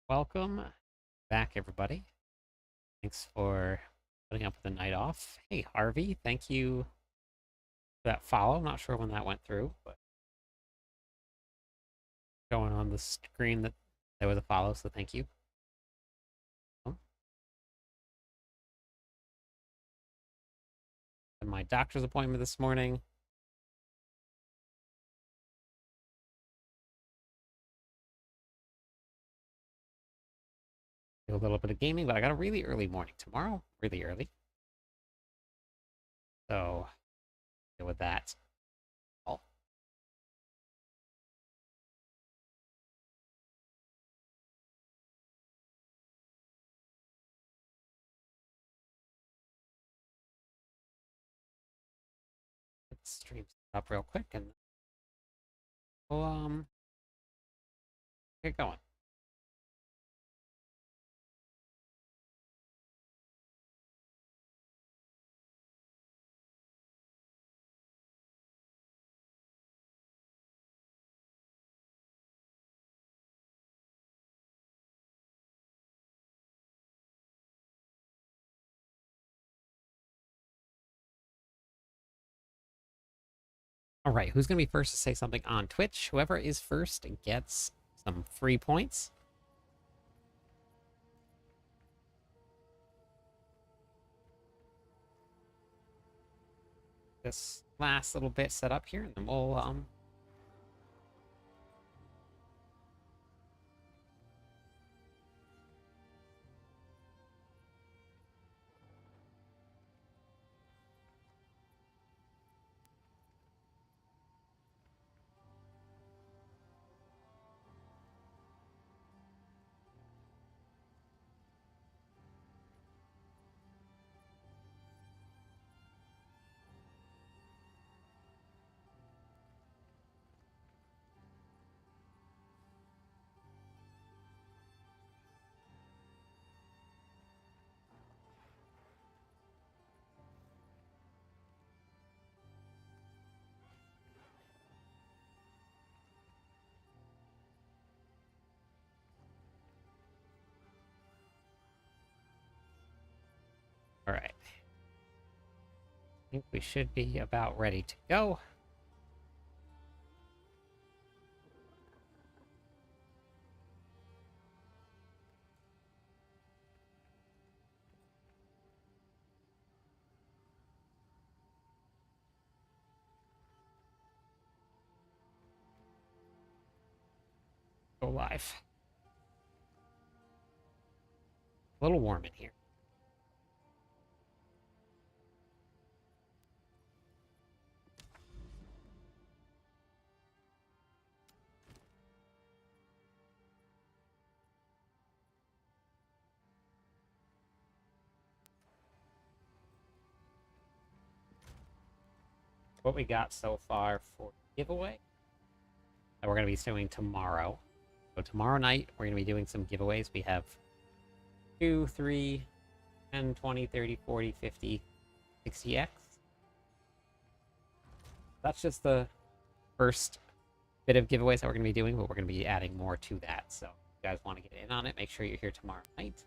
Welcome back, everybody. Thanks for putting up with the night off. Hey, Harvey, thank you for that follow. I'm not sure when that went through, but showing on the screen that there was a follow, so thank you. And my doctor's appointment this morning. Do a little bit of gaming, but I got a really early morning tomorrow, really early. So, deal with that. Oh, let's stream up real quick and we'll get going. All right, who's gonna be first to say something on Twitch? Whoever is first gets some free points. This last little bit set up here, and then we'll all right. I think we should be about ready to go. Go live. A little warm in here. What we got so far for giveaway that we're going to be doing tomorrow. So tomorrow night, we're going to be doing some giveaways. We have 2, 3, 10, 20, 30, 40, 50, 60x. That's just the first bit of giveaways that we're going to be doing, but we're going to be adding more to that. So if you guys want to get in on it, make sure you're here tomorrow night.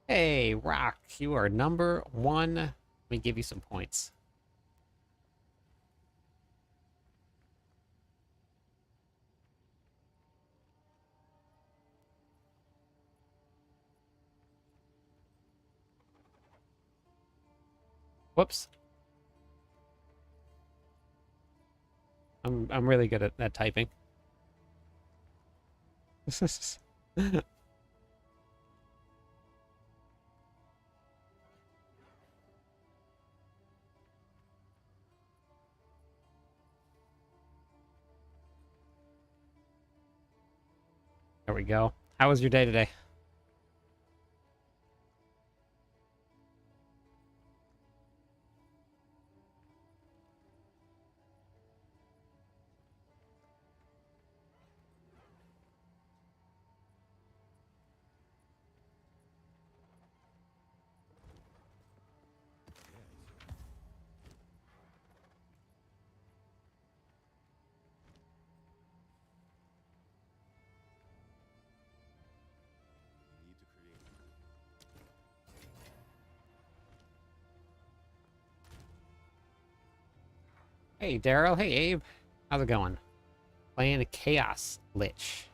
Hey, Rock, you are number 1. Let me give you some points. Whoops. I'm really good at typing. There we go. How was your day today? Hey, Daryl. Hey, Abe. How's it going? Playing a Chaos Lich.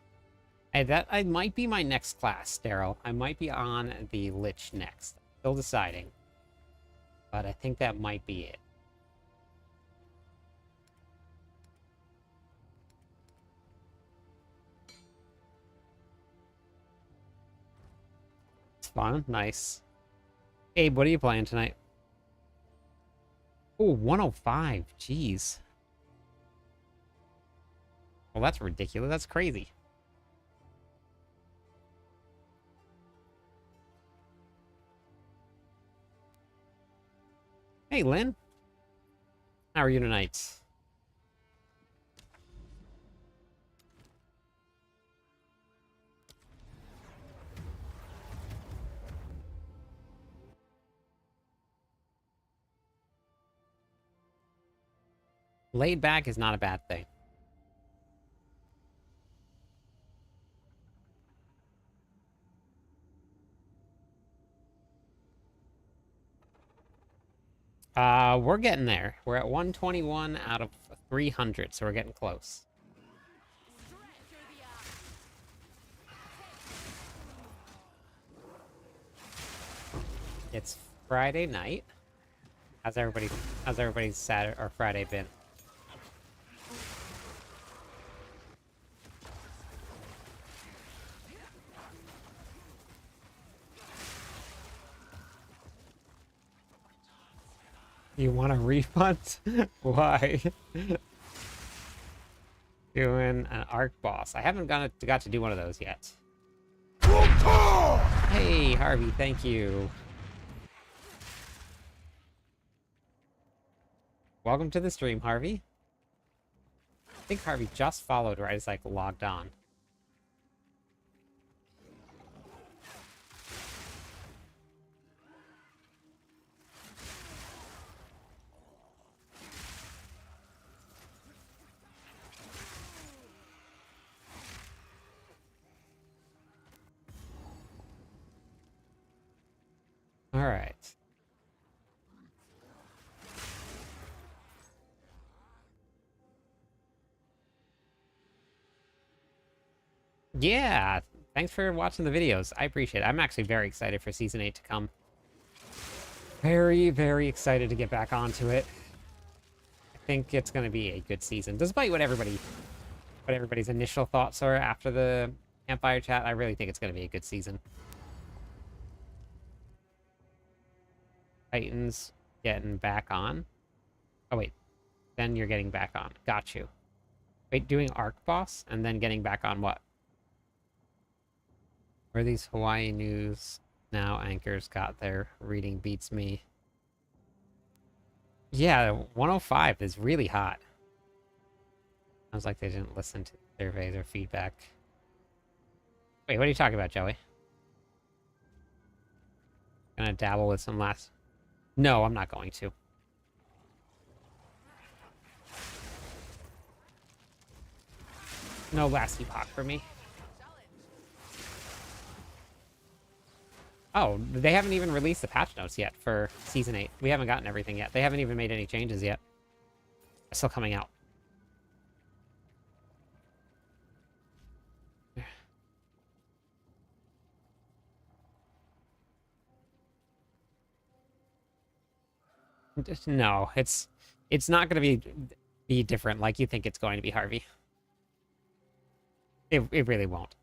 Hey, that I might be my next class, Daryl. I might be on the Lich next. Still deciding. But I think that might be it. It's fun. Nice. Abe, what are you playing tonight? Oh, 105. Jeez. Well, that's ridiculous. That's crazy. Hey, Lynn. How are you tonight? Laid back is not a bad thing. We're getting there. We're at 121 out of 300, so we're getting close. It's Friday night. How's everybody's Saturday or Friday been? You want a refund? Why? Doing an arc boss. I haven't got to do one of those yet. Hey, Harvey, thank you. Welcome to the stream, Harvey. I think Harvey just followed right as I logged on. All right. Yeah, thanks for watching the videos. I appreciate it. I'm actually very excited for Season 8 to come. Very, very excited to get back onto it. I think it's going to be a good season, despite what everybody's initial thoughts are after the campfire chat. I really think it's going to be a good season. Titans getting back on. Oh, wait. Then you're getting back on. Got you. Wait, doing Arc Boss and then getting back on what? Where these Hawaii News Now anchors got their reading beats me. Yeah, 105 is really hot. Sounds like they didn't listen to surveys or feedback. Wait, what are you talking about, Joey? Gonna dabble with some last... No, I'm not going to. No last epoch for me. Oh, they haven't even released the patch notes yet for Season 8. We haven't gotten everything yet. They haven't even made any changes yet. It's still coming out. No, it's not going to be different like you think it's going to be, Harvey. It really won't.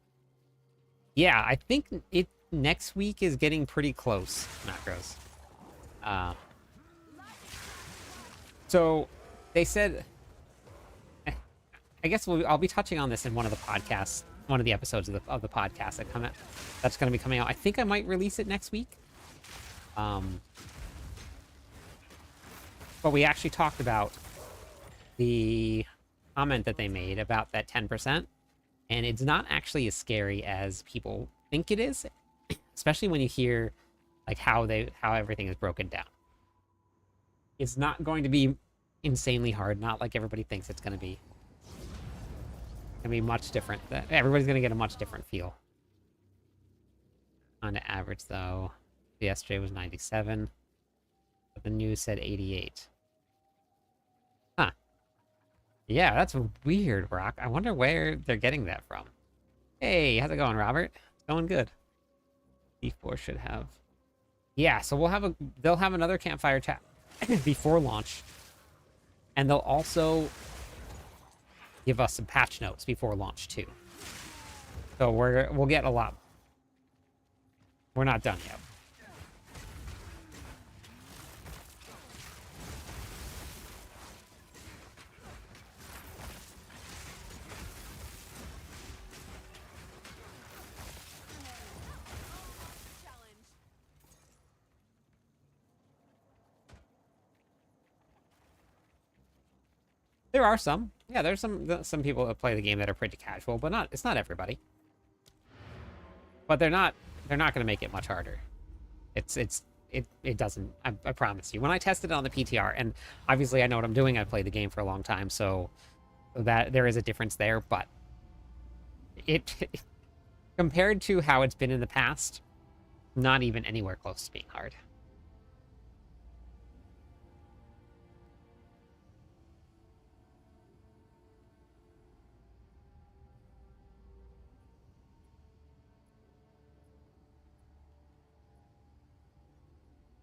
Yeah, I think it next week is getting pretty close, macros. So they said, I guess I'll be touching on this in one of the podcasts, one of the episodes of the podcast that's going to be coming out. I think I might release it next week. But we actually talked about the comment that they made about that 10%, and it's not actually as scary as people think it is, especially when you hear like how everything is broken down. It's not going to be insanely hard, not like everybody thinks it's going to be. It's going to be much different. Everybody's going to get a much different feel. On the average, though, the SJ was 97, but the news said 88. Huh. Yeah, that's weird, Rock. I wonder where they're getting that from. Hey, how's it going, Robert? It's going good. D4 should have... Yeah, so they'll have another campfire chat before launch. And they'll also give us some patch notes before launch, too. So we'll get a lot. We're not done yet. There are some. Yeah, there's some people that play the game that are pretty casual, but it's not everybody. But they're not going to make it much harder. It doesn't. I promise you. When I tested it on the PTR, and obviously I know what I'm doing. I played the game for a long time, so that there is a difference there. But it compared to how it's been in the past, not even anywhere close to being hard.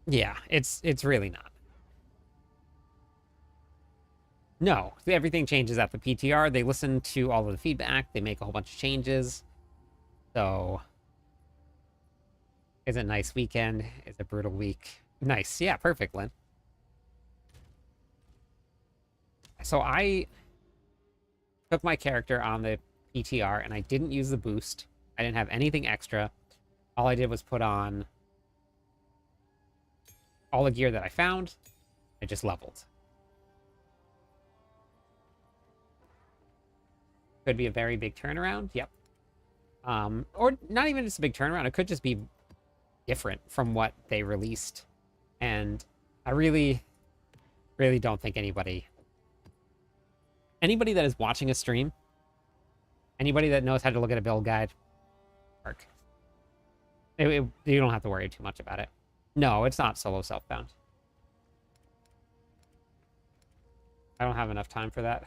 Yeah, it's really not. No, everything changes at the PTR. They listen to all of the feedback. They make a whole bunch of changes. So, is it a nice weekend? Is it a brutal week? Nice. Yeah, perfect, Lynn. So I took my character on the PTR and I didn't use the boost. I didn't have anything extra. All I did was put on all the gear that I found. I just leveled. Could be a very big turnaround. Yep. Or not even just a big turnaround. It could just be different from what they released. And I really, really don't think anybody that is watching a stream, anybody that knows how to look at a build guide, work. You don't have to worry too much about it. No, it's not solo self-bound. I don't have enough time for that.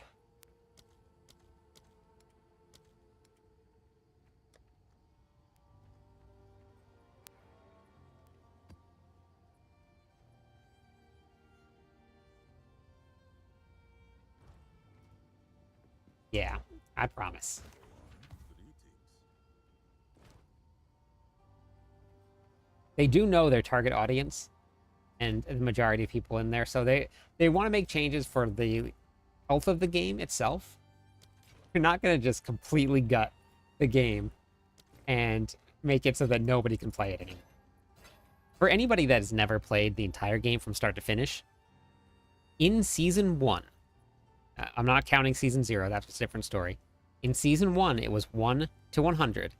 Yeah, I promise. They do know their target audience and the majority of people in there, so they want to make changes for the health of the game itself. You're not going to just completely gut the game and make it so that nobody can play it anymore. For anybody that has never played the entire game from start to finish, in Season 1, I'm not counting Season 0, that's a different story. In Season 1, it was 1 to 100.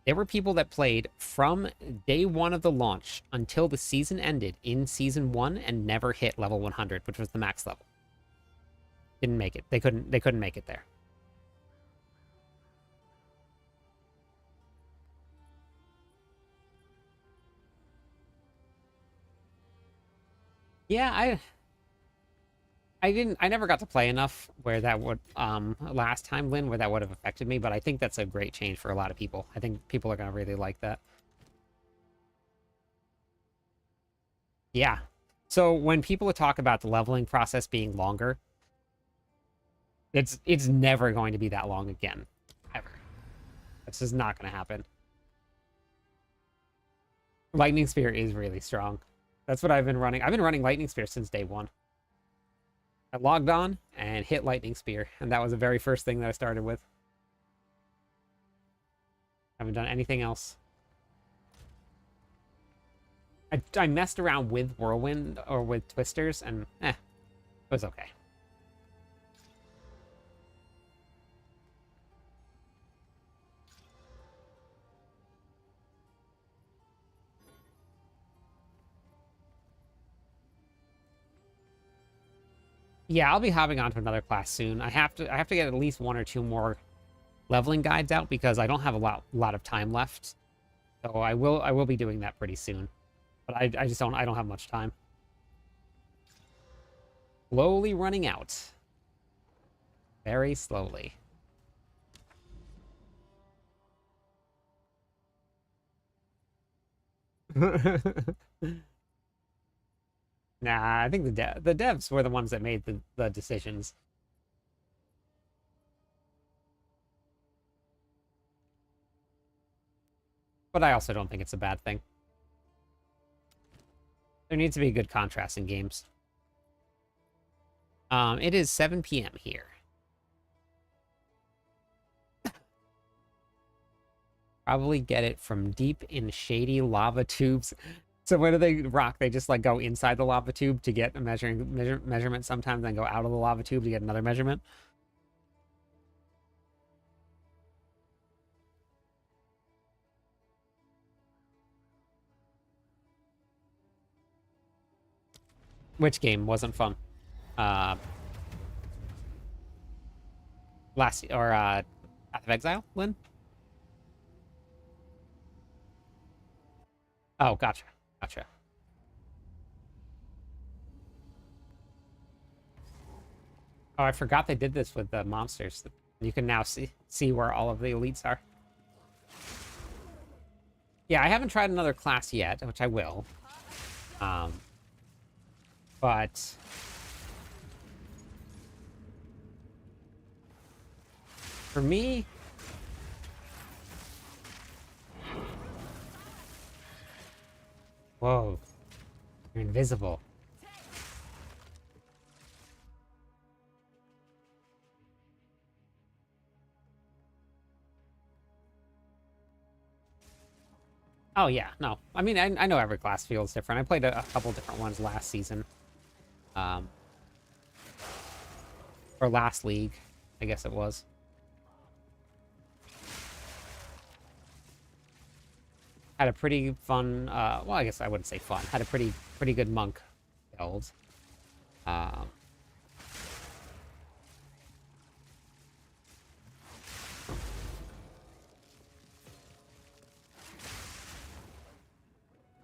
There were people that played from day 1 of the launch until the season ended in Season 1 and never hit level 100, which was the max level. Didn't make it. They couldn't make it there. Yeah, I never got to play enough where that would last time, Lynn, where that would have affected me, but I think that's a great change for a lot of people. I think people are gonna really like that. Yeah. So when people talk about the leveling process being longer, it's never going to be that long again. Ever. This is not gonna happen. Lightning Spear is really strong. That's what I've been running. I've been running Lightning Spear since day 1. I logged on and hit Lightning Spear, and that was the very first thing that I started with. Haven't done anything else. I messed around with Whirlwind or with Twisters, and it was okay. Yeah, I'll be hopping onto another class soon. I have to get at least 1 or 2 more leveling guides out because I don't have a lot of time left. So I will be doing that pretty soon. But I just don't have much time. Slowly running out. Very slowly. Nah, I think the devs were the ones that made the decisions. But I also don't think it's a bad thing. There needs to be a good contrast in games. It is 7 p.m. here. Probably get it from deep in shady lava tubes. So when do they rock? They just like go inside the lava tube to get a measurement sometimes, then go out of the lava tube to get another measurement. Which game wasn't fun? Path of Exile, Lynn? Oh, gotcha. Gotcha. Oh, I forgot they did this with the monsters. You can now see where all of the elites are. Yeah, I haven't tried another class yet, which I will. But for me, whoa, you're invisible. Oh yeah, no. I mean, I know every class feels different. I played a couple different ones last season. Or last league, I guess it was. Had a pretty fun, well, I guess I wouldn't say fun. Had a pretty good monk build.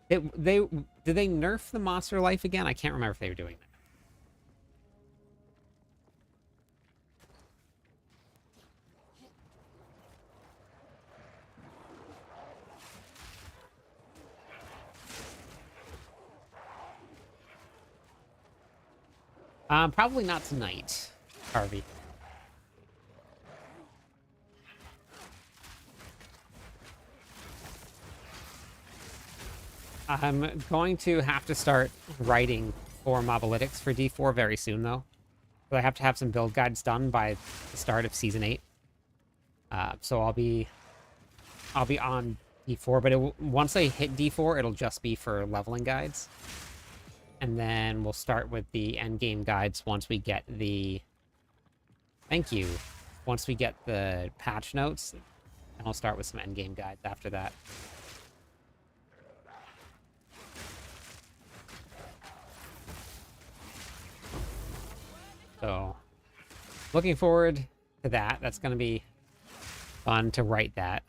Did they nerf the monster life again? I can't remember if they were doing that. Probably not tonight, Harvey. I'm going to have to start writing for Mobalytics for D4 very soon, though. So I have to have some build guides done by the start of Season 8. So I'll be on D4, but once I hit D4, it'll just be for leveling guides. And then we'll start with the endgame guides once we get the... Thank you. Once we get the patch notes, and I'll start with some endgame guides after that. So, looking forward to that. That's going to be fun to write that.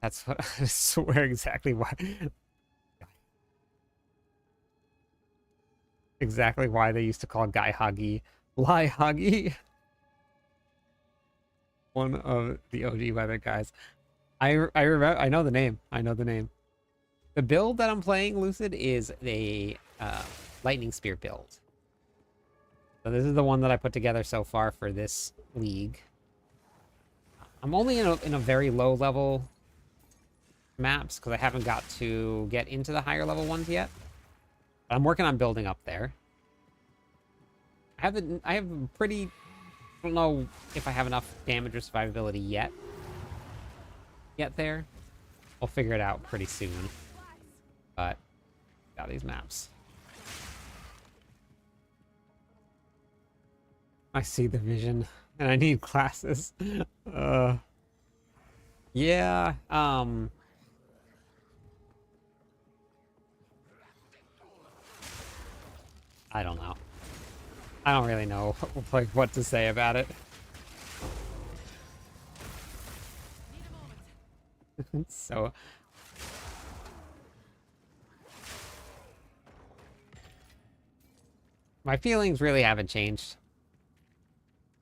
That's what I swear exactly why. Exactly why they used to call Guy Hagi Lie Hagi. One of the OG weather guys. I remember. I know the name. I know the name. The build that I'm playing, Lucid, is a lightning spear build. So this is the one that I put together so far for this league. I'm only in a very low level maps because I haven't got to get into the higher level ones yet. But I'm working on building up there. I have pretty... I don't know if I have enough damage or survivability yet. There. We'll figure it out pretty soon. But, got these maps. I see the vision, and I need classes. Yeah, I don't know. I don't really know like what to say about it. So my feelings really haven't changed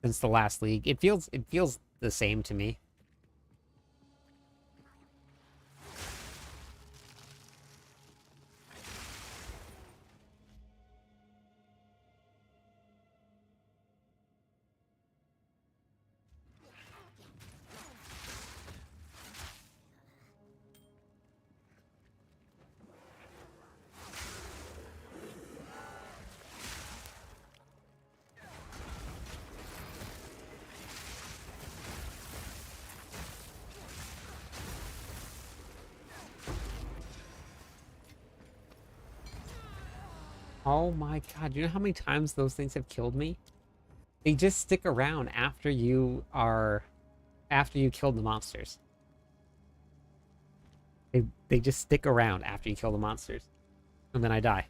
since the last league. It feels the same to me. Oh my god, you know how many times those things have killed me? They just stick around after you killed the monsters. They just stick around after you kill the monsters. And then I die.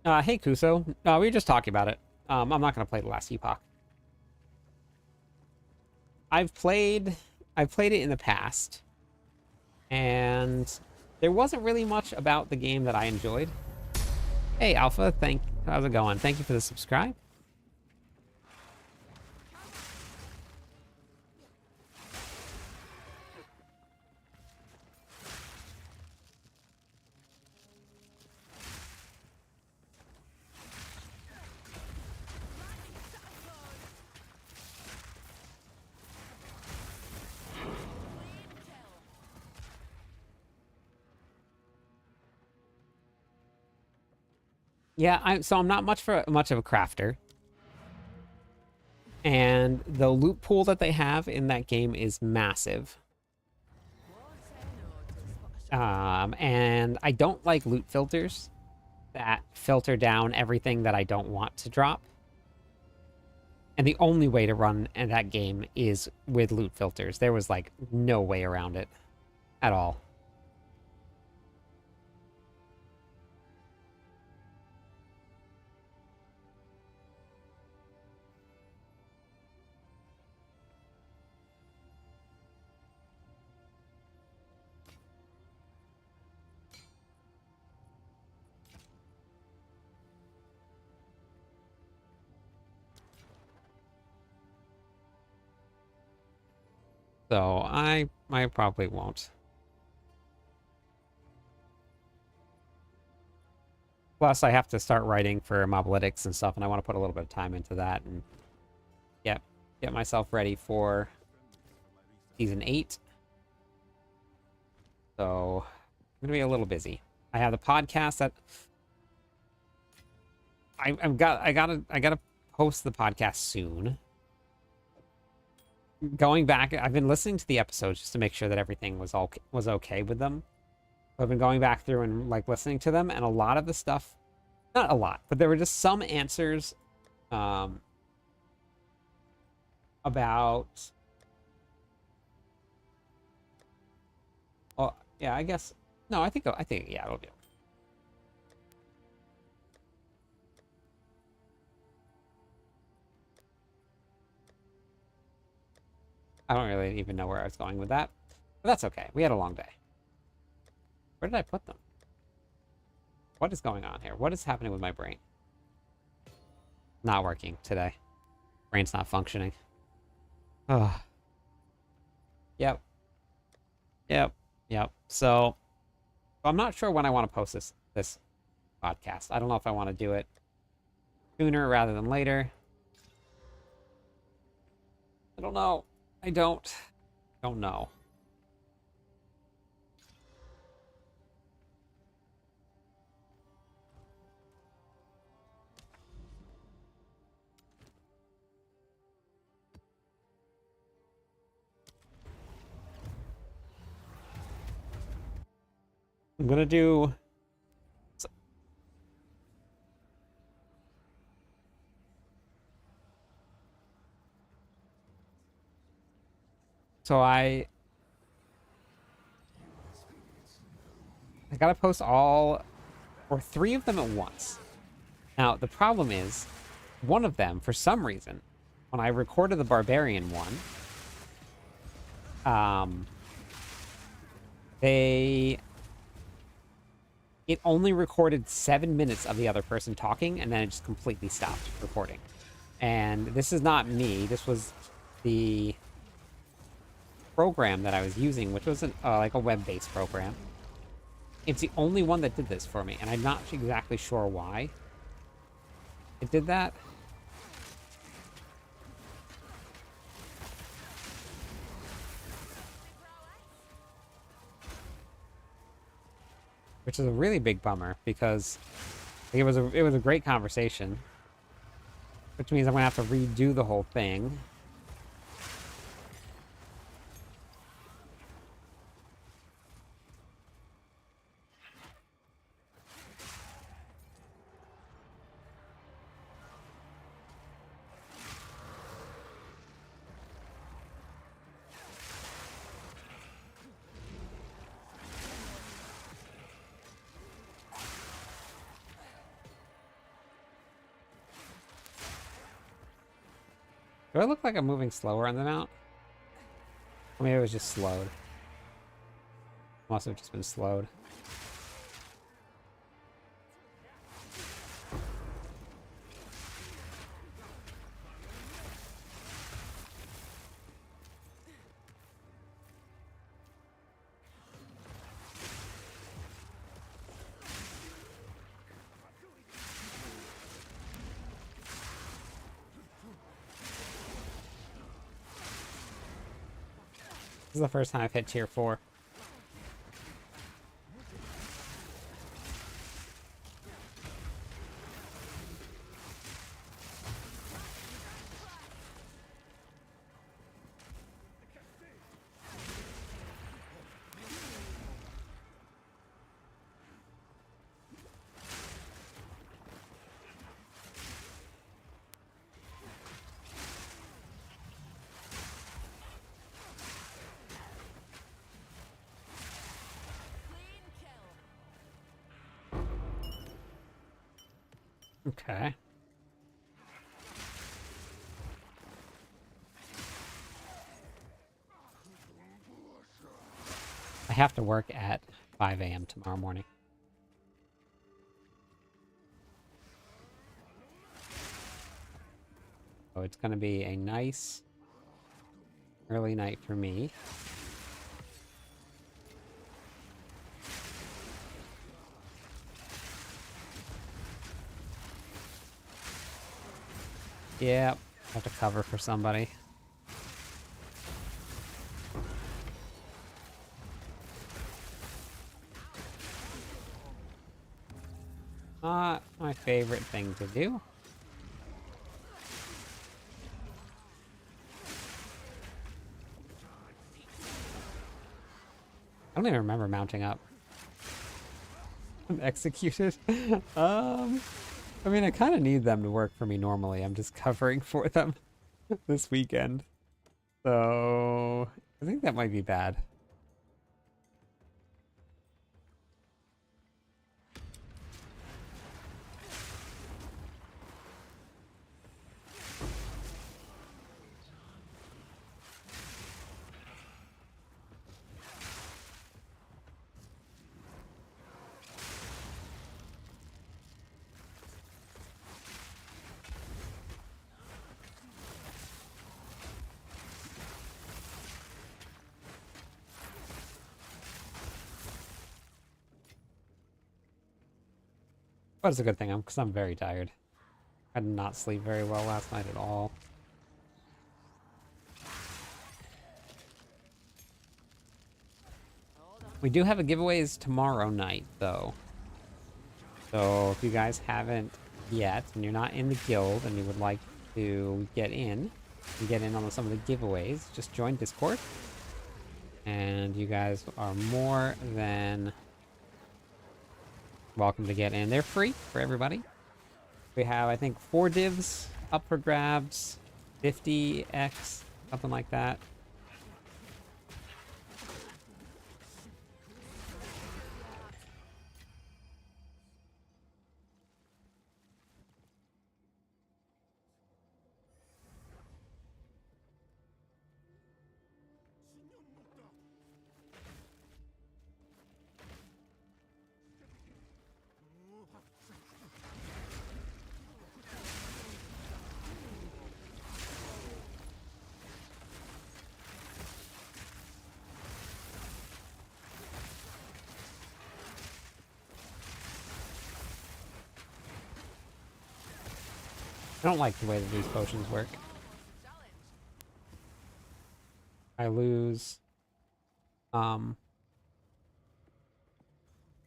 Hey Kuso. We were just talking about it. I'm not gonna play the last epoch. I've played it in the past, and there wasn't really much about the game that I enjoyed. Hey Alpha, how's it going? Thank you for the subscribe. Yeah, I'm not much of a crafter. And the loot pool that they have in that game is massive. And I don't like loot filters that filter down everything that I don't want to drop. And the only way to run in that game is with loot filters. There was like no way around it at all. So I probably won't. Plus, I have to start writing for Mobalytics and stuff, and I want to put a little bit of time into that and get myself ready for season 8. So I'm gonna be a little busy. I have the podcast that I gotta post the podcast soon. Going back, I've been listening to the episodes just to make sure that everything was okay with them. I've been going back through and like listening to them, and a lot of the stuff, not a lot, but there were just some answers about. Oh yeah, I guess no. I think yeah, it'll do. I don't really even know where I was going with that, but that's okay. We had a long day. Where did I put them? What is going on here? What is happening with my brain? Not working today. Brain's not functioning. Oh. Yep. So I'm not sure when I want to post this podcast. I don't know if I want to do it sooner rather than later. I don't know. I don't know. I'm gonna do. So I gotta post all or 3 of them at once. Now the problem is, one of them, for some reason, when I recorded the barbarian one, it only recorded 7 minutes of the other person talking, and then it just completely stopped recording. And this is not me. This was the program that I was using, which was like a web-based program. It's the only one that did this for me, and I'm not exactly sure why it did that. Which is a really big bummer, because like, it was a great conversation. Which means I'm gonna have to redo the whole thing. Do I look like I'm moving slower on the mount? Or maybe it was just slowed. Must have just been slowed. This is the first time I've hit tier 4. Okay. I have to work at 5 a.m. tomorrow morning. So it's going to be a nice early night for me. Yep, have to cover for somebody. Not my favorite thing to do. I don't even remember mounting up. I'm executed. I mean, I kind of need them to work for me normally. I'm just covering for them this weekend. So, I think that might be bad. But it's a good thing, because I'm very tired. I did not sleep very well last night at all. We do have a giveaways tomorrow night, though. So if you guys haven't yet, and you're not in the guild, and you would like to get in on some of the giveaways, just join Discord. And you guys are more than welcome to get in. They're free for everybody. We have, I think, 4 divs up for grabs, 50x, something like that. I don't like the way that these potions work. I lose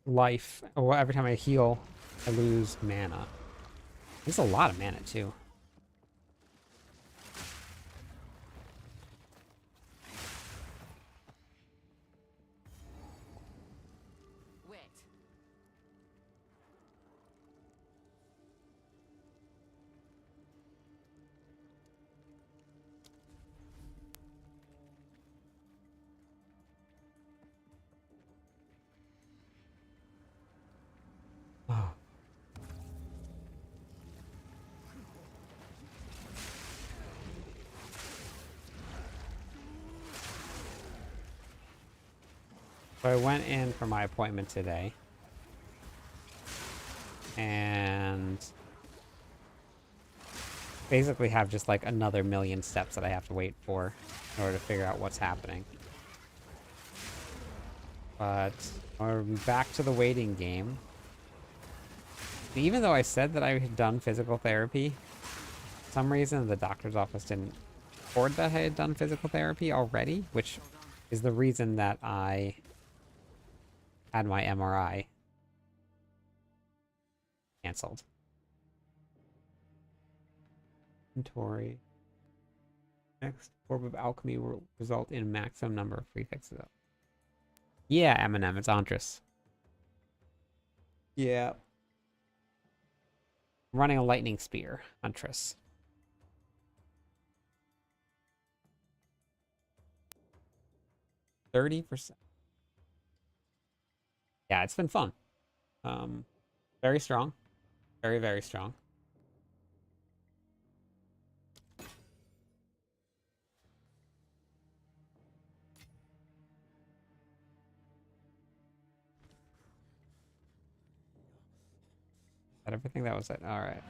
life. Or every time I heal, I lose mana. There's a lot of mana too. Oh. So I went in for my appointment today. And basically have just like another million steps that I have to wait for in order to figure out what's happening. But we're back to the waiting game. Even though I said that I had done physical therapy, for some reason the doctor's office didn't record that I had done physical therapy already, which is the reason that I had my MRI canceled. Inventory. Next orb of alchemy will result in maximum number of prefixes. Yeah, Eminem, it's Antris. Yeah. Running a lightning spear, Antris. %30. Yeah, it's been fun. Very strong. Very, very strong. That everything that was it. All right.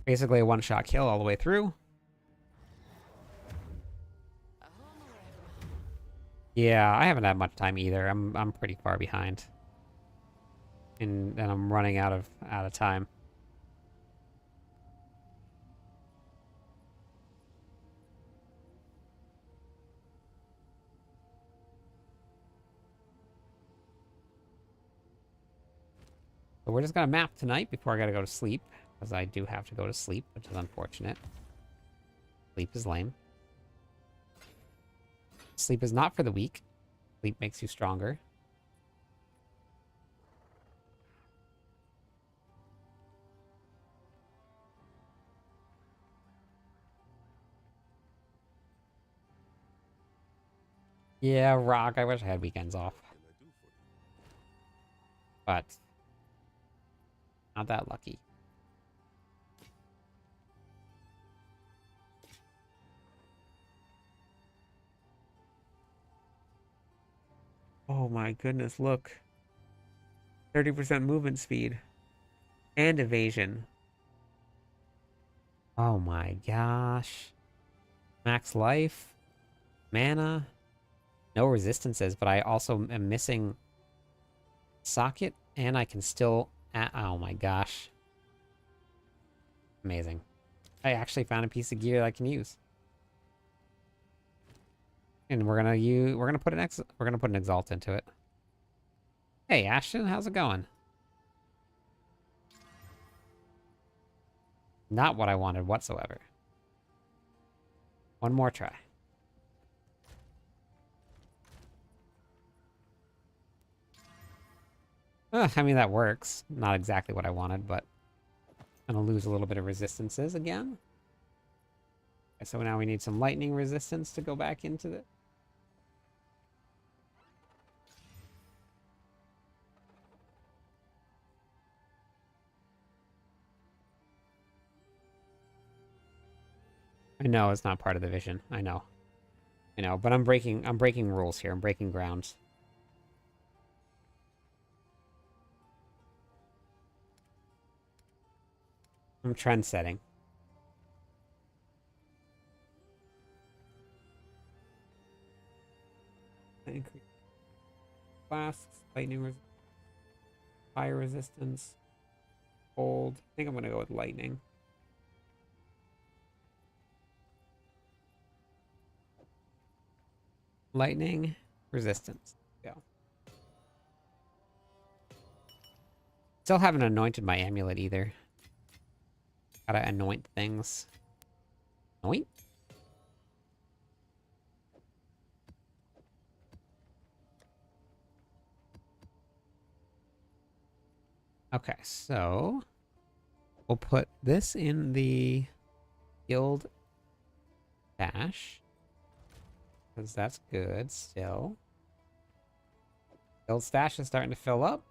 Basically a one-shot kill all the way through. Yeah, I haven't had much time either. I'm pretty far behind. And I'm running out of time. So we're just gonna map tonight before I gotta go to sleep. Because I do have to go to sleep, which is unfortunate. Sleep is lame. Sleep is not for the weak. Sleep makes you stronger. Yeah, rock. I wish I had weekends off. But not that lucky. Oh my goodness, look. 30% movement speed. And evasion. Oh my gosh. Max life. Mana. No resistances, but I also am missing socket, and I can still... Oh my gosh. Amazing. I actually found a piece of gear that I can use. And we're gonna put an exalt into it. Hey Ashton, how's it going? Not what I wanted whatsoever. One more try. I mean, that works. Not exactly what I wanted, but I'm gonna lose a little bit of resistances again. Okay, so now we need some lightning resistance to go back into the... I know it's not part of the vision. I know. I know, but I'm breaking rules here. I'm breaking grounds. I'm trend setting. Increase flasks, lightning fire resistance, cold. I think I'm gonna go with lightning. Lightning resistance. Go. Still haven't anointed my amulet either. Gotta anoint things. Anoint? Okay, so we'll put this in the guild stash. Because that's good still. Guild stash is starting to fill up.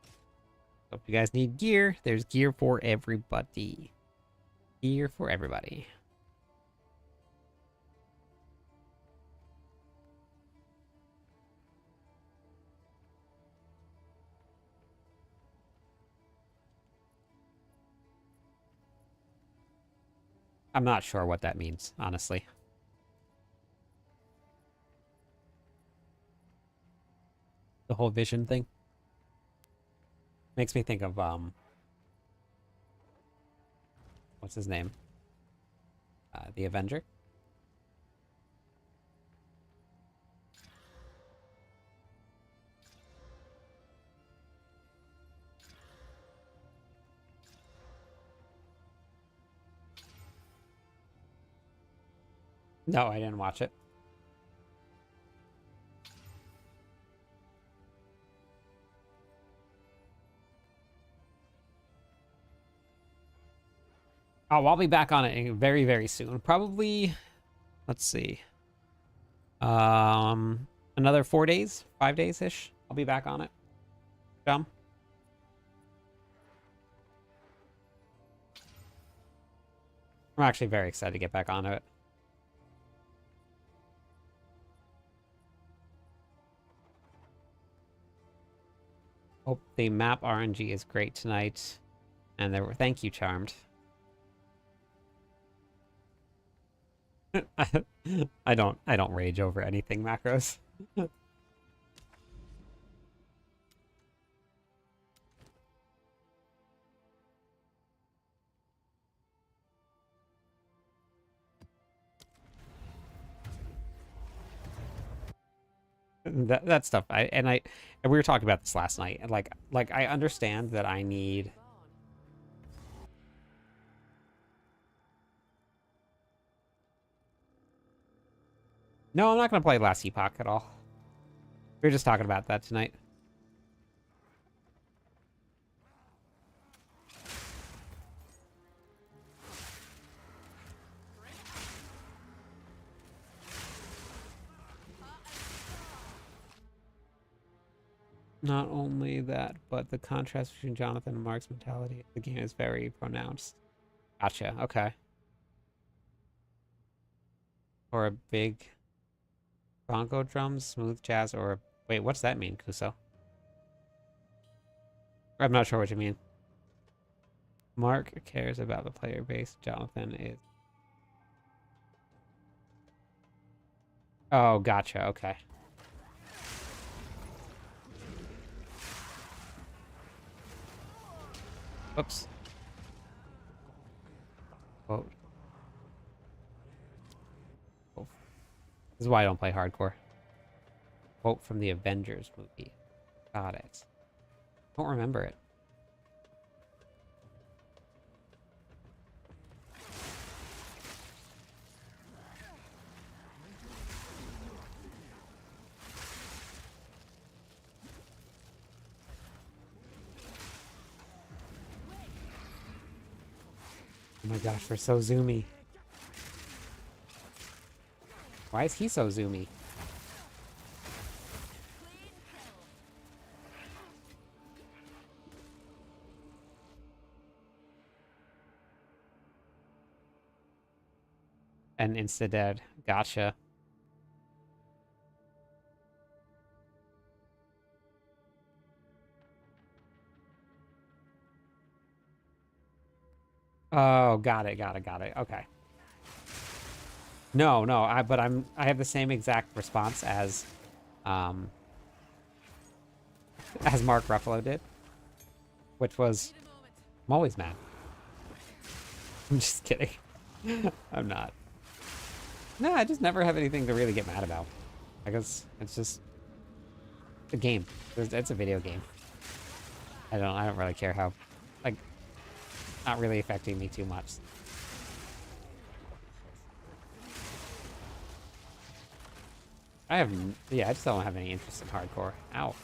So if you guys need gear, there's gear for everybody. Gear for everybody. I'm not sure what that means, honestly. The whole vision thing makes me think of what's his name? The Avenger. No, I didn't watch it. Oh, I'll be back on it very, very soon. Probably, let's see. Another 4 days, 5 days-ish. I'll be back on it. Dumb. I'm actually very excited to get back onto it. Hope the map RNG is great tonight. And there were thank you, Charmed. I don't rage over anything macros. That stuff and we were talking about this last night, and like I understand that I need No, I'm not gonna play Last Epoch at all. We were just talking about that tonight. Not only that, but the contrast between Jonathan and Mark's mentality of the game is very pronounced. Gotcha, okay. Or a big bongo drums, smooth jazz, or a... Wait, what's that mean, Kuso? I'm not sure what you mean. Mark cares about the player base. Jonathan is... Oh, gotcha, okay. Oops. Quote. Oh. This is why I don't play hardcore. Quote from the Avengers movie. Got it. Don't remember it. Oh my gosh, we're so zoomy. Why is he so zoomy? And insta-dead. Gotcha. Oh, got it. Okay. No, but I have the same exact response as Mark Ruffalo did, which was I'm always mad. I'm just kidding. I'm not. No, I just never have anything to really get mad about. I guess it's just a game. It's a video game. I don't really care how, like, not really affecting me too much. Yeah, I just don't have any interest in hardcore. Ow.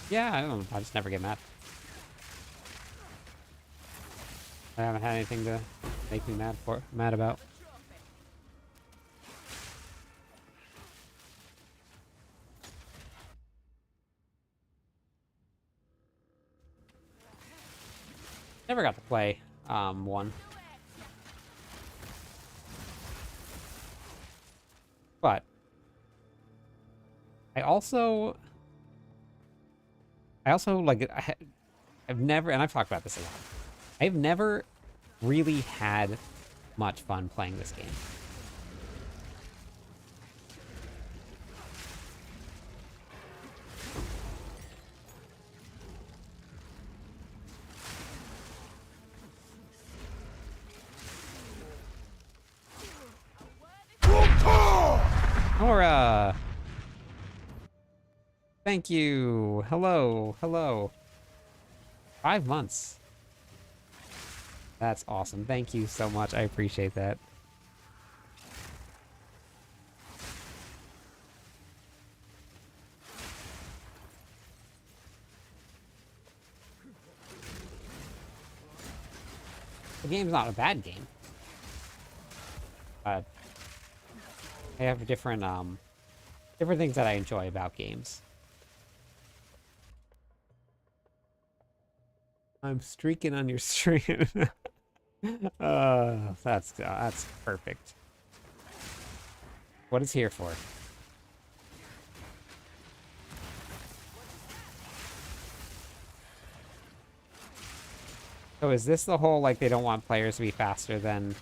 Yeah, I don't know. I just never get mad. I haven't had anything to make me mad about. Never got to play one. But I also like I've never, and I've talked about this a lot. I've never really had much fun playing this game. Nora! Thank you! Hello, hello. 5 months. That's awesome. Thank you so much. I appreciate that. The game's not a bad game. I have different things that I enjoy about games. I'm streaking on your stream. That's perfect. What is here for? So is this the whole, like, they don't want players to be faster than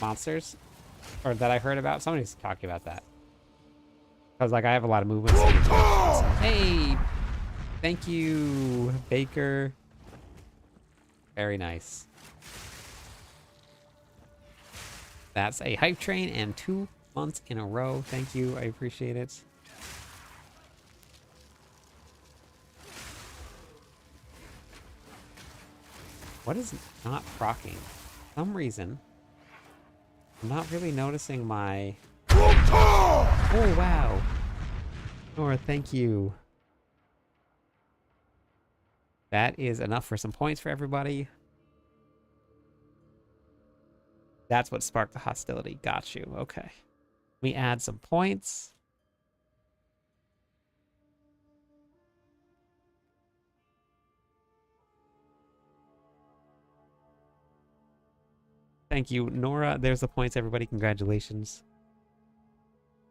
monsters? Or that I heard about? Somebody's talking about that. Because, like, I have a lot of movement speed. Hey! Thank you, Baker. Very nice. That's a hype train and 2 months in a row. Thank you. I appreciate it. What is not proccing? For some reason, I'm not really noticing my... Oh, wow. Nora, thank you. That is enough for some points for everybody. That's what sparked the hostility. Got you. Okay. We add some points. Thank you, Nora. There's the points, everybody. Congratulations.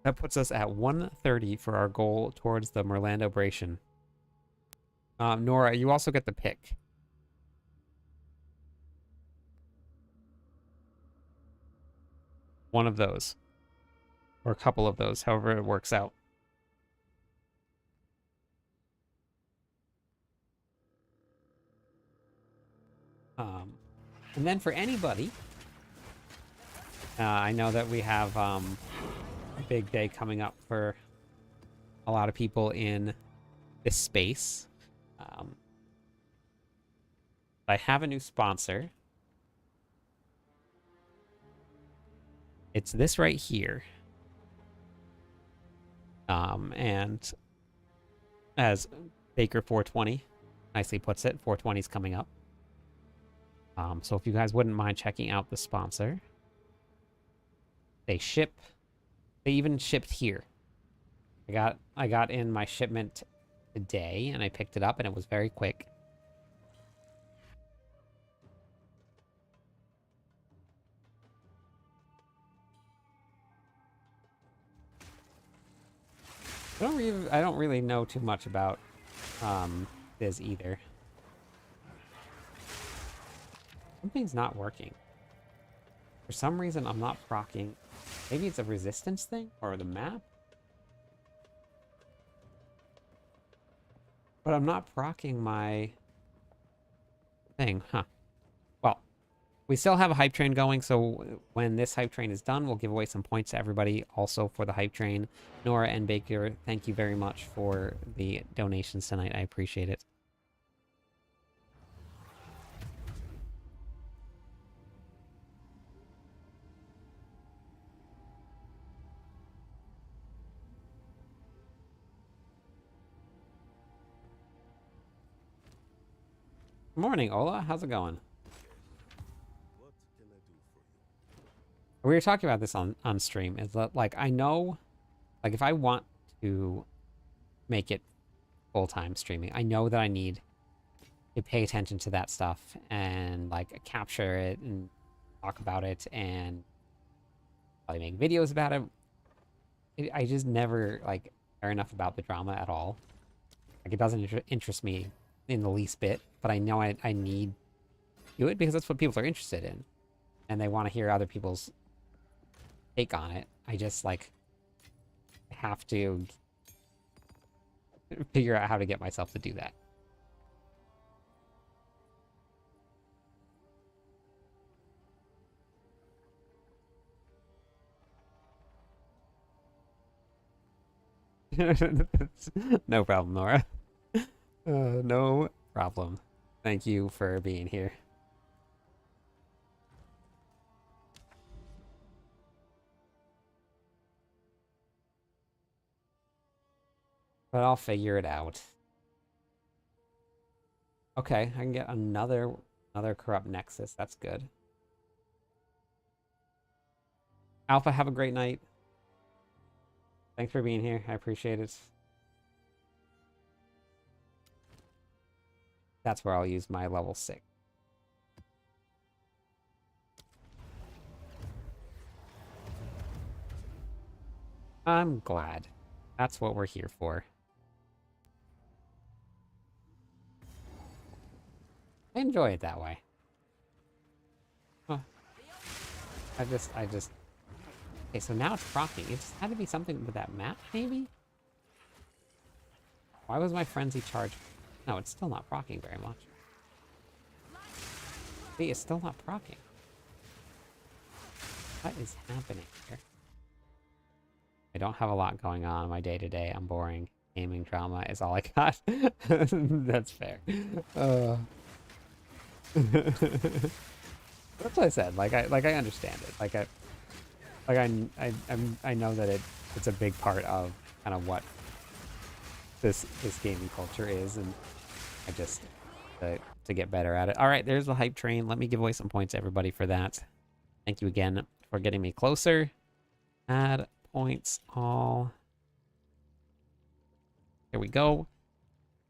That puts us at 130 for our goal towards the Merlandobration. Nora, you also get the pick. One of those. Or a couple of those, however it works out. And then for anybody, I know that we have a big day coming up for a lot of people in this space. I have a new sponsor. It's this right here. And as Baker 420 nicely puts it, 420 is coming up. So if you guys wouldn't mind checking out the sponsor. They even shipped here. I got in my shipment today and I picked it up and it was very quick. I don't really know too much about this either. Something's not working. For some reason, I'm not proccing. Maybe it's a resistance thing or the map. But I'm not proccing my thing, huh? Well, we still have a hype train going, so when this hype train is done, we'll give away some points to everybody also for the hype train. Nora and Baker, thank you very much for the donations tonight. I appreciate it. Morning, Ola. How's it going? What can I do for you? We were talking about this on stream. Is that, like, I know, like, if I want to make it full-time streaming, I know that I need to pay attention to that stuff and, like, capture it and talk about it and probably make videos about it. I just never, like, care enough about the drama at all. Like, it doesn't interest me in the least bit, but I know I need to do it because that's what people are interested in. And they want to hear other people's take on it. I just, like, have to figure out how to get myself to do that. No problem, Nora. No problem. Thank you for being here. But I'll figure it out. Okay, I can get another corrupt nexus. That's good. Alpha, have a great night. Thanks for being here. I appreciate it. That's where I'll use my level 6. I'm glad. That's what we're here for. I enjoy it that way. Huh. I just... Okay, so now it's proccing. It just had to be something with that map, maybe? Why was my frenzy charge... No, it's still not proccing very much. See, it's still not proccing. What is happening here? I don't have a lot going on my day-to-day. I'm boring. Gaming drama is all I got. That's fair. That's what I said. Like I understand it. I know that it's a big part of kind of what this gaming culture is, and I just to get better at it. All right, there's the hype train. Let me give away some points to everybody for that. Thank you again for getting me closer. Add points all. Here we go.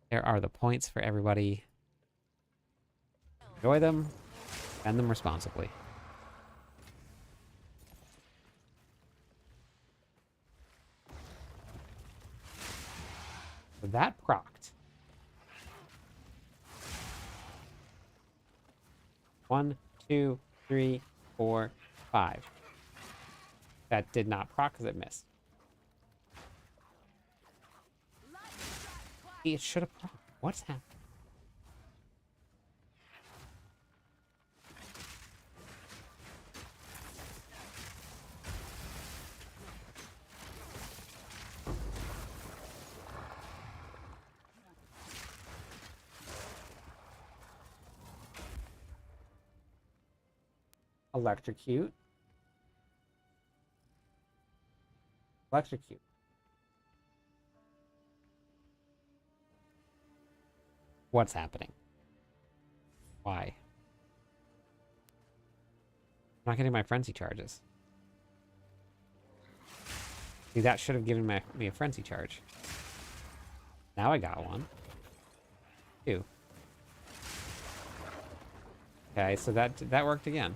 There are the points for everybody. Enjoy them. Spend them responsibly. So that procced. 1, 2, 3, 4, 5. That did not proc because it missed. It should have proc. What's happening? Electrocute. Electrocute. What's happening? Why? I'm not getting my frenzy charges. See, that should have given me a frenzy charge. Now I got one. 2. Okay, so that worked again.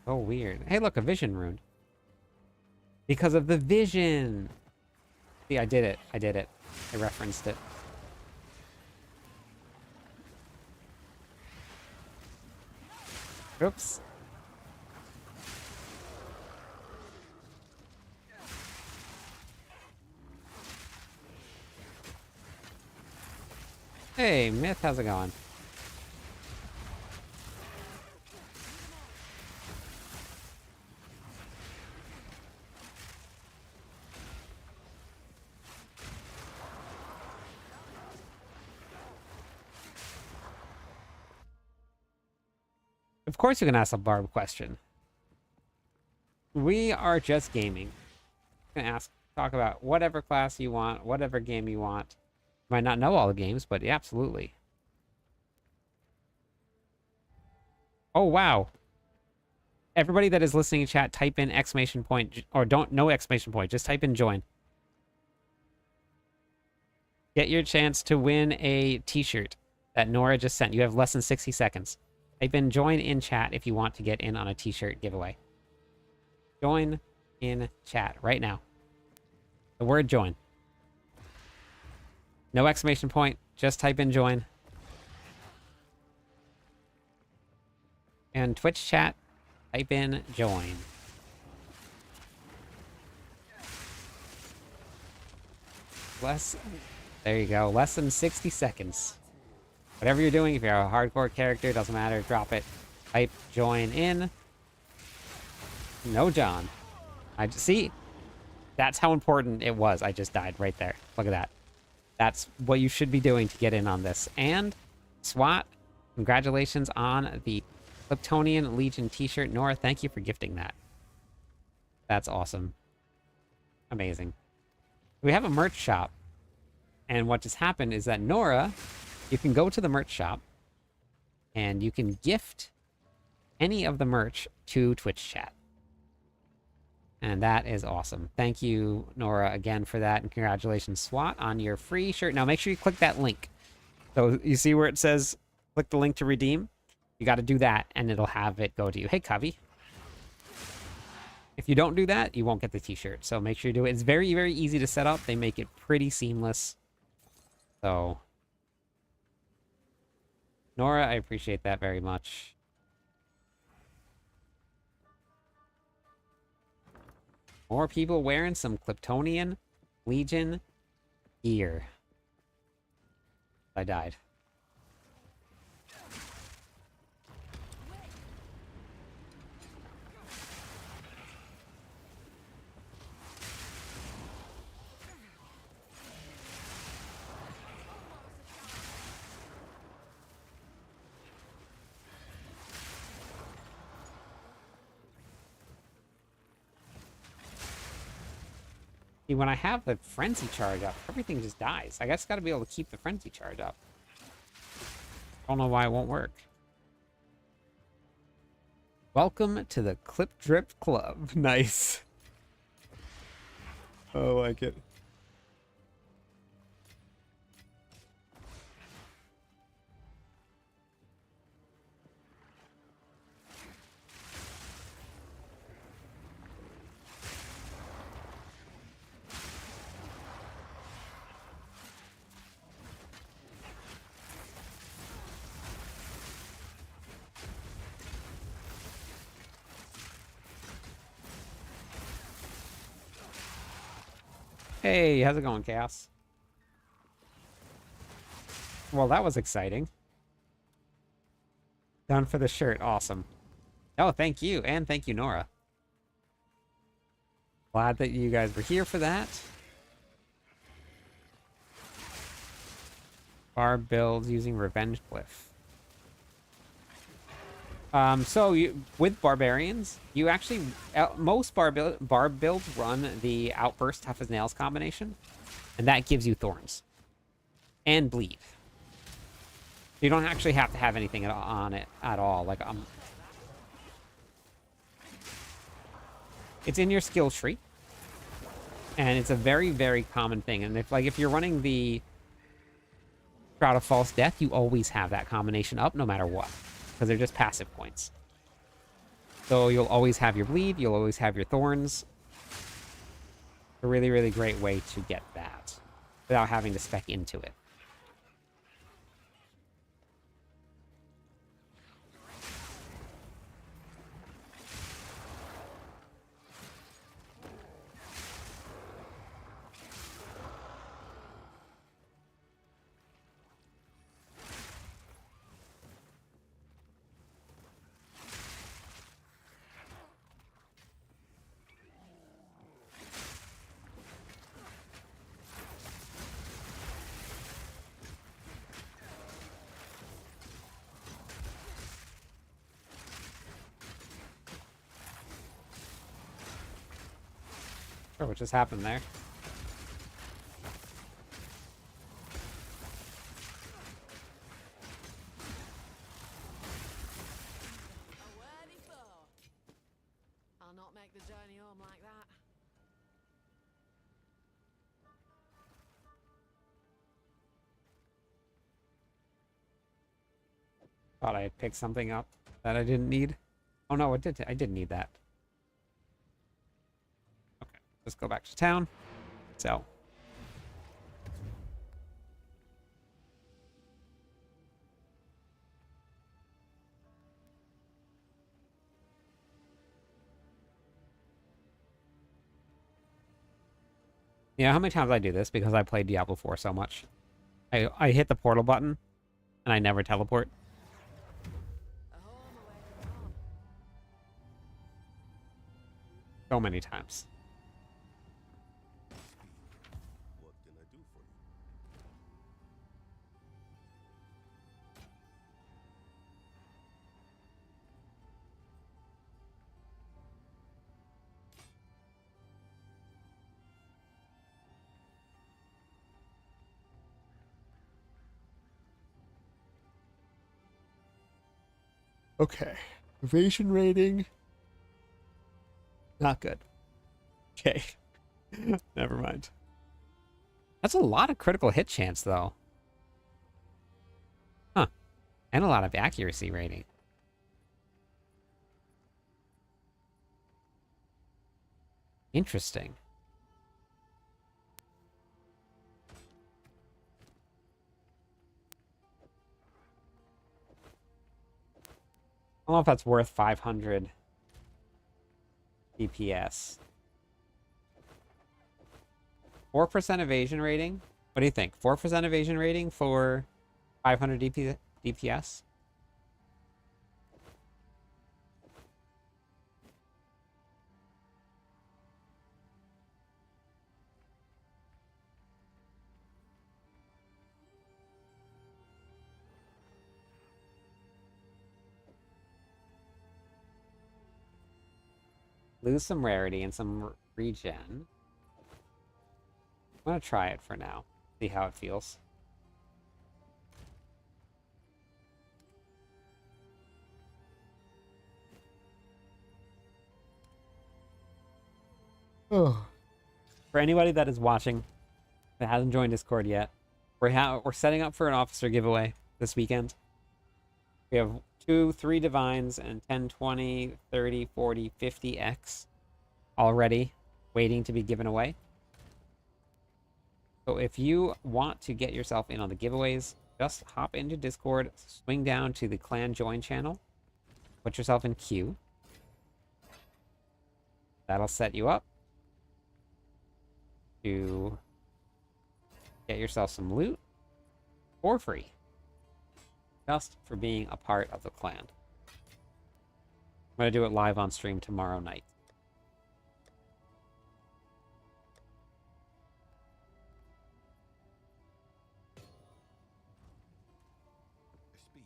Oh, weird. Hey, look, a vision rune. Because of the vision. See, I did it. I did it. I referenced it. Oops. Hey, Myth, how's it going? Of course you can ask a Barb question. We are just gaming. You can talk about whatever class you want, whatever game you want. You might not know all the games, but yeah, absolutely. Oh, wow. Everybody that is listening in chat, type in exclamation point, or don't, no exclamation point, just type in join. Get your chance to win a t-shirt that Nora just sent. You have less than 60 seconds. Type in join in chat if you want to get in on a t-shirt giveaway. Join in chat right now. The word join. No exclamation point, just type in join. And Twitch chat, type in join. There you go. Less than 60 seconds. Whatever you're doing, if you're a hardcore character, doesn't matter, drop it. Type join in. No John. See, that's how important it was. I just died right there. Look at that. That's what you should be doing to get in on this. And SWAT, congratulations on the Kryptonian Legion t-shirt. Nora, thank you for gifting that. That's awesome. Amazing. We have a merch shop. And what just happened is that Nora, you can go to the merch shop and you can gift any of the merch to Twitch chat. And that is awesome. Thank you, Nora, again for that. And congratulations, SWAT, on your free shirt. Now, make sure you click that link. So you see where it says, click the link to redeem? You got to do that, and it'll have it go to you. Hey, Covey. If you don't do that, you won't get the t-shirt. So make sure you do it. It's very, very easy to set up. They make it pretty seamless. So, Nora, I appreciate that very much. More people wearing some Kryptonian Legion gear. I died. See, when I have the frenzy charge up, everything just dies. I guess got to be able to keep the frenzy charge up. I don't know why it won't work. Welcome to the Clip Drip Club. Nice. I like it. Hey, how's it going, Chaos? Well, that was exciting. Done for the shirt. Awesome. Oh, thank you. And thank you, Nora. Glad that you guys were here for that. Barb builds using Revenge Glyph. So with barbarians, you actually most barb builds run the outburst tough as nails combination, and that gives you thorns and bleed. You don't actually have to have anything on it at all. Like it's in your skill tree, and it's a very, very common thing. And if you're running the Shroud of False Death, you always have that combination up no matter what, because they're just passive points. So you'll always have your bleed, you'll always have your thorns. A really, really great way to get that without having to spec into it. Sure, what just happened there? A worthy foe. I'll not make the journey home like that. Thought I picked something up that I didn't need. Oh no, I did need that. Okay, let's go back to town. So. Yeah, how many times I do this because I played Diablo 4 so much. I hit the portal button and I never teleport. A home away from home. So many times. What can I do for you? Okay. Evasion rating. Not good. Okay. Never mind. That's a lot of critical hit chance, though. Huh. And a lot of accuracy rating. Interesting. I don't know if that's worth 500 DPS. 4% evasion rating? What do you think? 4% evasion rating for 500 DPS? Lose some rarity and some regen. I'm gonna try it for now. See how it feels. Oh. For anybody that is watching that hasn't joined Discord yet, we're setting up for an officer giveaway this weekend. We have 2, 3 divines and 10, 20, 30, 40, 50x already waiting to be given away. So if you want to get yourself in on the giveaways, just hop into Discord, swing down to the clan join channel, put yourself in queue. That'll set you up to get yourself some loot for free, just for being a part of the clan. I'm going to do it live on stream tomorrow night. Speak.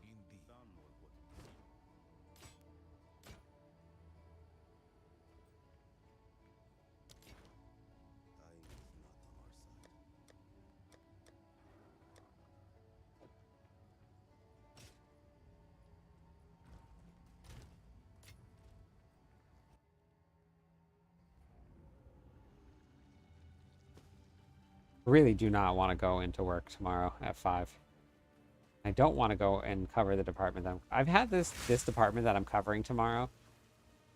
Indeed. Done with what time is not on our side. Really do not want to go into work tomorrow at 5. I don't want to go and cover the department that I've had this department that I'm covering tomorrow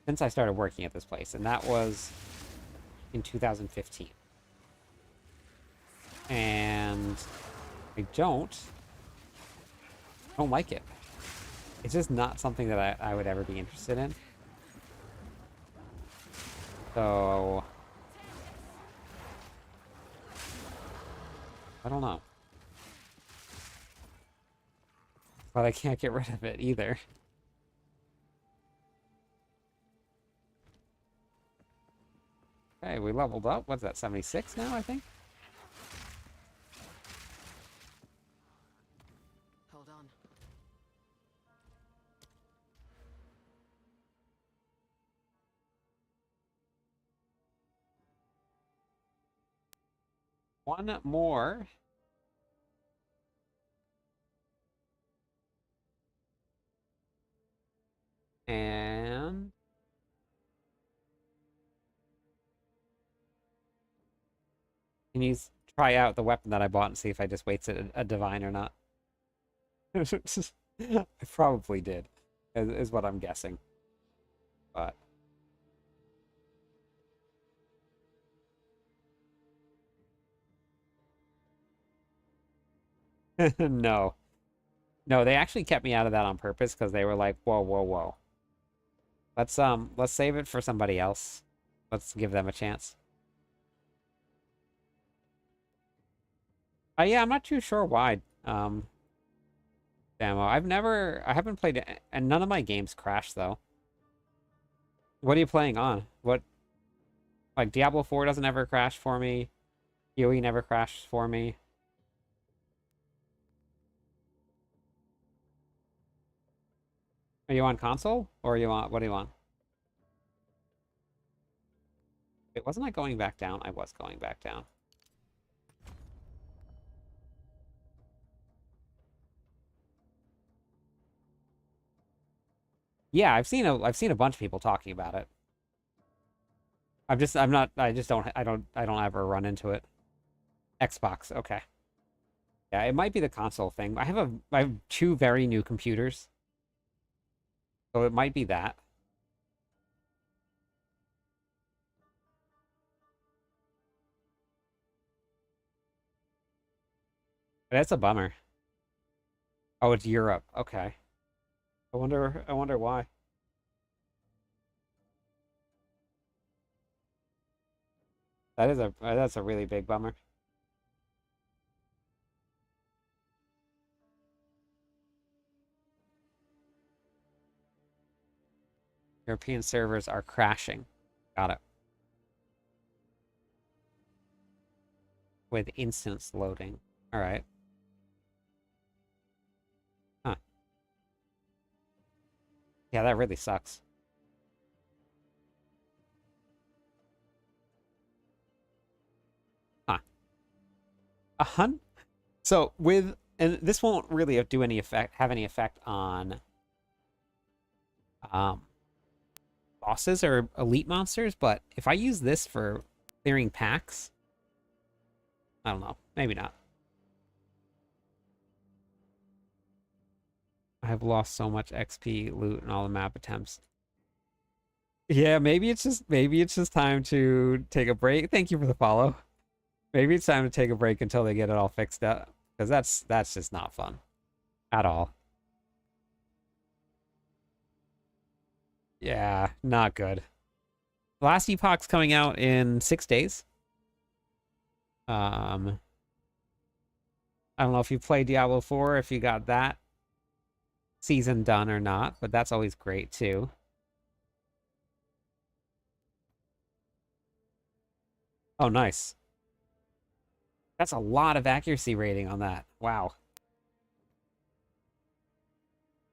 since I started working at this place, and that was in 2015. And I don't like it. It's just not something that I would ever be interested in. So I don't know. But I can't get rid of it either. Okay, we leveled up. What's that, 76 now, I think? Hold on. One more. And can you try out the weapon that I bought and see if I just wasted a divine or not? I probably did, is what I'm guessing. But no. No, they actually kept me out of that on purpose because they were like, whoa, whoa, whoa. Let's save it for somebody else. Let's give them a chance. Yeah, I'm not too sure why. Demo. I haven't played it, and none of my games crash though. What are you playing on? What, like Diablo 4 doesn't ever crash for me. PoE never crashes for me. Are you on console or are you on, what do you want? Wait, wasn't I going back down? I was going back down. Yeah, I've seen a bunch of people talking about it. I'm not I just don't I don't ever run into it. Xbox, okay. Yeah, it might be the console thing. I have two very new computers, so it might be that. But that's a bummer. Oh, it's Europe. Okay. I wonder why. That's a really big bummer. European servers are crashing. Got it. With instance loading. All right. Huh. Yeah, that really sucks. Huh. A hun. So with and this won't really do any effect have any effect on um bosses or elite monsters, but if I use this for clearing packs, I don't know. Maybe not. I have lost so much XP, loot, and all the map attempts. Yeah, maybe it's just time to take a break. Thank you for the follow. Maybe it's time to take a break until they get it all fixed up. Because that's just not fun. At all. Yeah, not good. Last Epoch's coming out in 6 days. Um I don't know if you played Diablo 4, if you got that season done or not, but that's always great too. Oh, nice. That's a lot of accuracy rating on that. Wow.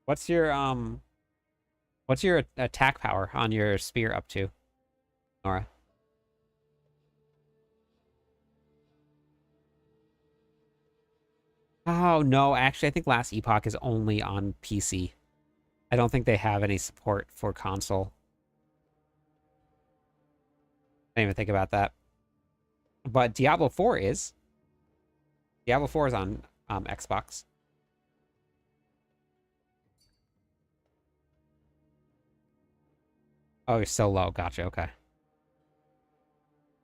What's your what's your attack power on your spear up to, Nora? Oh no, actually I think Last Epoch is only on PC. I don't think they have any support for console. I didn't even think about that. But Diablo 4 is. Diablo 4 is on Xbox. Oh, you're so low. Gotcha. Okay.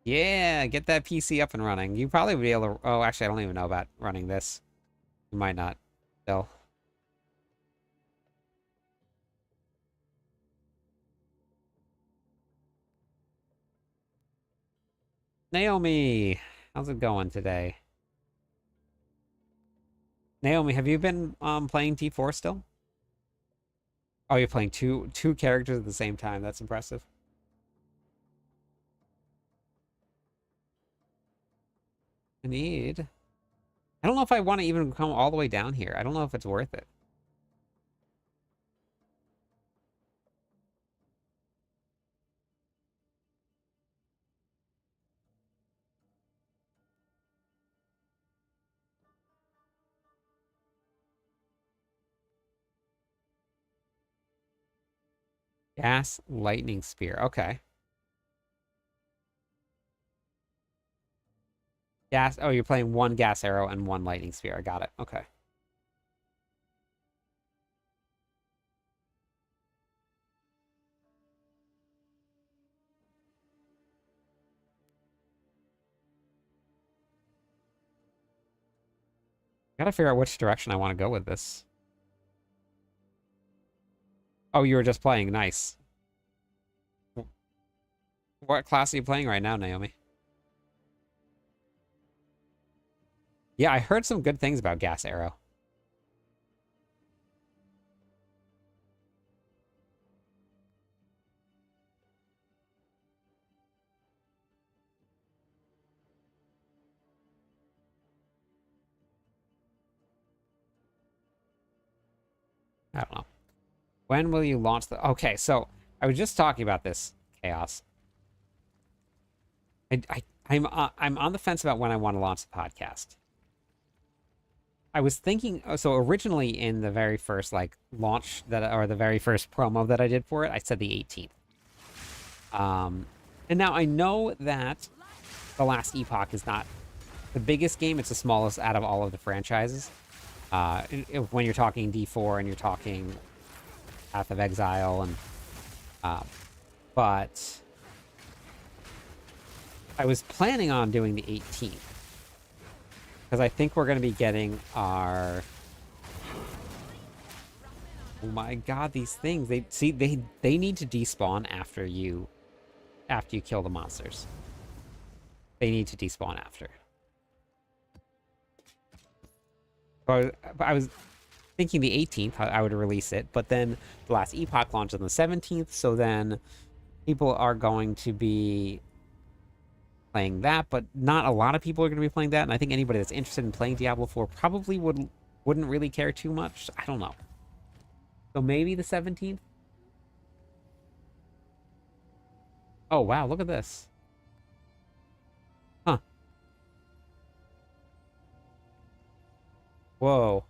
Yeah, get that PC up and running. You probably would be able to. Oh, actually, I don't even know about running this. You might not. Still. Naomi, how's it going today? Naomi, have you been playing T4 still? Oh, you're playing two characters at the same time. That's impressive. I need. I don't know if I want to even come all the way down here. I don't know if it's worth it. Gas lightning spear. Okay. Gas. Oh, you're playing one gas arrow and one lightning spear. I got it. Okay. Gotta figure out which direction I want to go with this. Oh, you were just playing. Nice. What class are you playing right now, Naomi? Yeah, I heard some good things about gas arrow. I don't know. When will you launch the... Okay, so I was just talking about this, Chaos. I'm on the fence about when I want to launch the podcast. I was thinking... So originally in the very first, like, launch that... Or the very first promo that I did for it, I said the 18th. And now I know that The Last Epoch is not the biggest game. It's the smallest out of all of the franchises. When you're talking D4 and you're talking Path of Exile and but I was planning on doing the 18th because I think we're going to be getting our... Oh my god, these things, they need to despawn after you kill the monsters. They need to despawn after. So I was thinking the 18th I would release it, but then The Last Epoch launches on the 17th, so then people are going to be playing that, but not a lot of people are going to be playing that, and I think anybody that's interested in playing Diablo 4 probably wouldn't really care too much. I don't know. So maybe the 17th? Oh, wow, look at this. Huh. Whoa.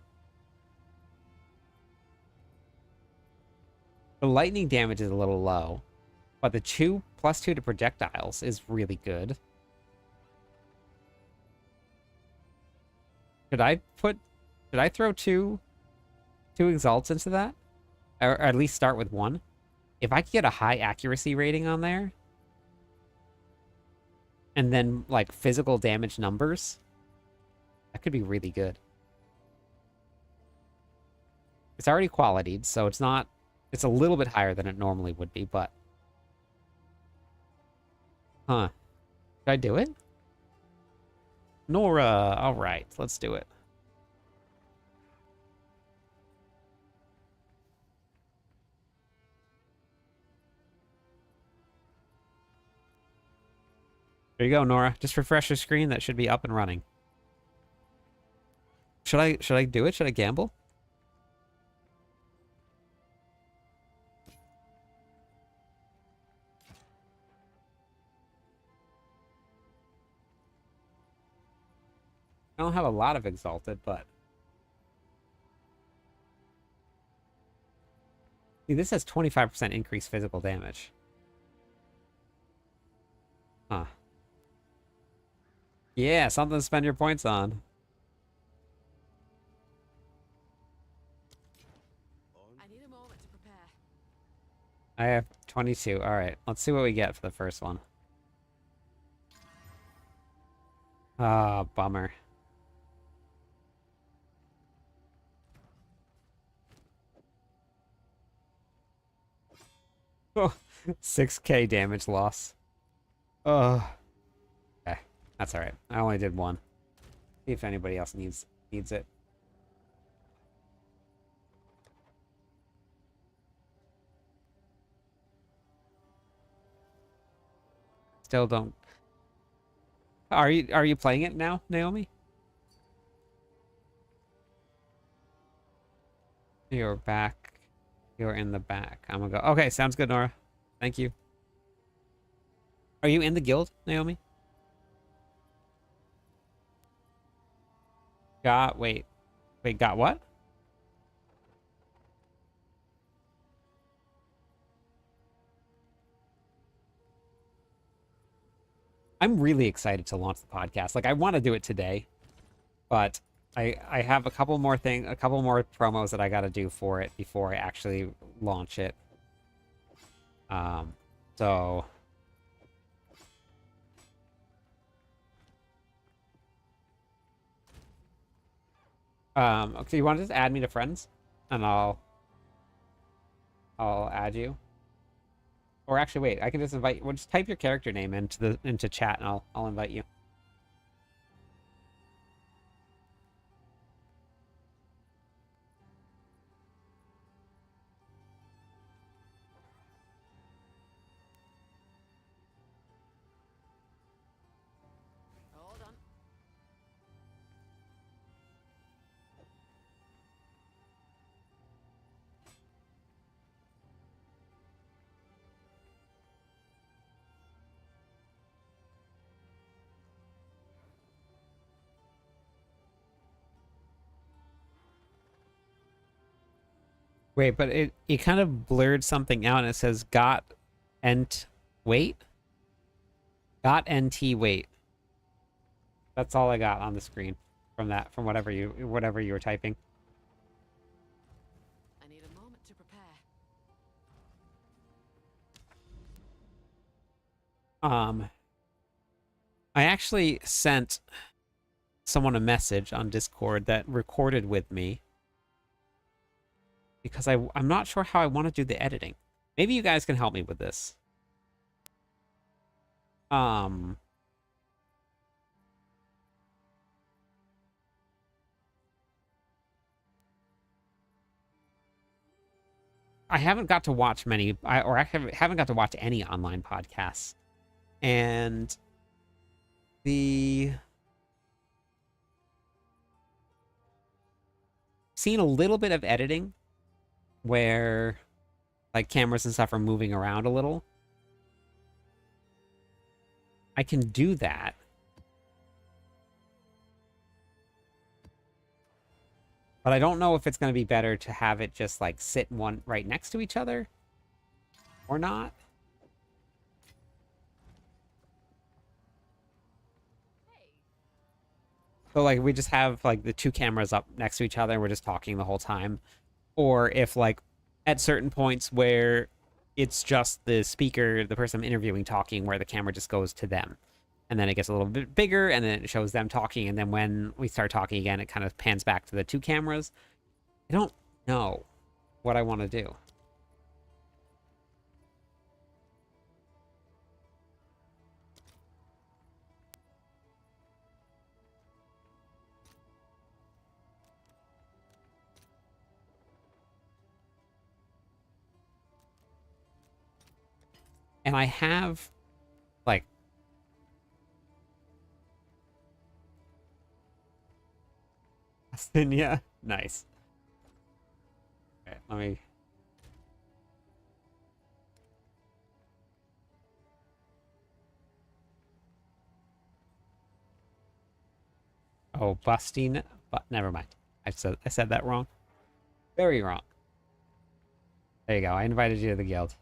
The lightning damage is a little low, but the +2 to projectiles is really good. Should I throw two exalts into that? Or at least start with one? If I could get a high accuracy rating on there, and then, like, physical damage numbers, that could be really good. It's already qualityed, so it's not... It's a little bit higher than it normally would be, but... Huh. Should I do it? Nora! Alright, let's do it. There you go, Nora. Just refresh your screen. That should be up and running. Should I do it? Should I gamble? I don't have a lot of Exalted, but... See, this has 25% increased physical damage. Huh. Yeah, something to spend your points on. I need a moment to prepare. I have 22. Alright, let's see what we get for the first one. Ah, bummer. Oh, 6k damage loss. Ugh. Okay, that's alright. I only did one. See if anybody else needs it. Still don't... Are you playing it now, Naomi? You're back. You're in the back. I'm gonna go. Okay, sounds good, Nora. Thank you. Are you in the guild, Naomi? Wait, got what? I'm really excited to launch the podcast. Like, I want to do it today, but I have a couple more promos that I got to do for it before I actually launch it. So okay, you want to just add me to friends, and I'll add you. Or actually, wait, I can just invite. Well, just type your character name into chat, and I'll invite you. Hold on. Wait, but it kind of blurred something out, and it says got ent wait. Got nt wait. That's all I got on the screen from whatever you were typing. I need a moment to prepare. I actually sent someone a message on Discord that recorded with me because I'm not sure how I want to do the editing. Maybe you guys can help me with this. I haven't got to watch many, I haven't got to watch any online podcasts, and seen a little bit of editing where like cameras and stuff are moving around a little. I can do that. But I don't know if it's going to be better to have it just like sit one right next to each other or not. So like we just have like the two cameras up next to each other and we're just talking the whole time. Or if like at certain points where it's just the speaker, the person I'm interviewing talking, where the camera just goes to them. And then it gets a little bit bigger and then it shows them talking. And then when we start talking again, it kind of pans back to the two cameras. I don't know what I want to do. And I have like yeah, nice. Okay, let me. Oh, busting, but never mind. I said that wrong. Very wrong. There you go. I invited you to the guild.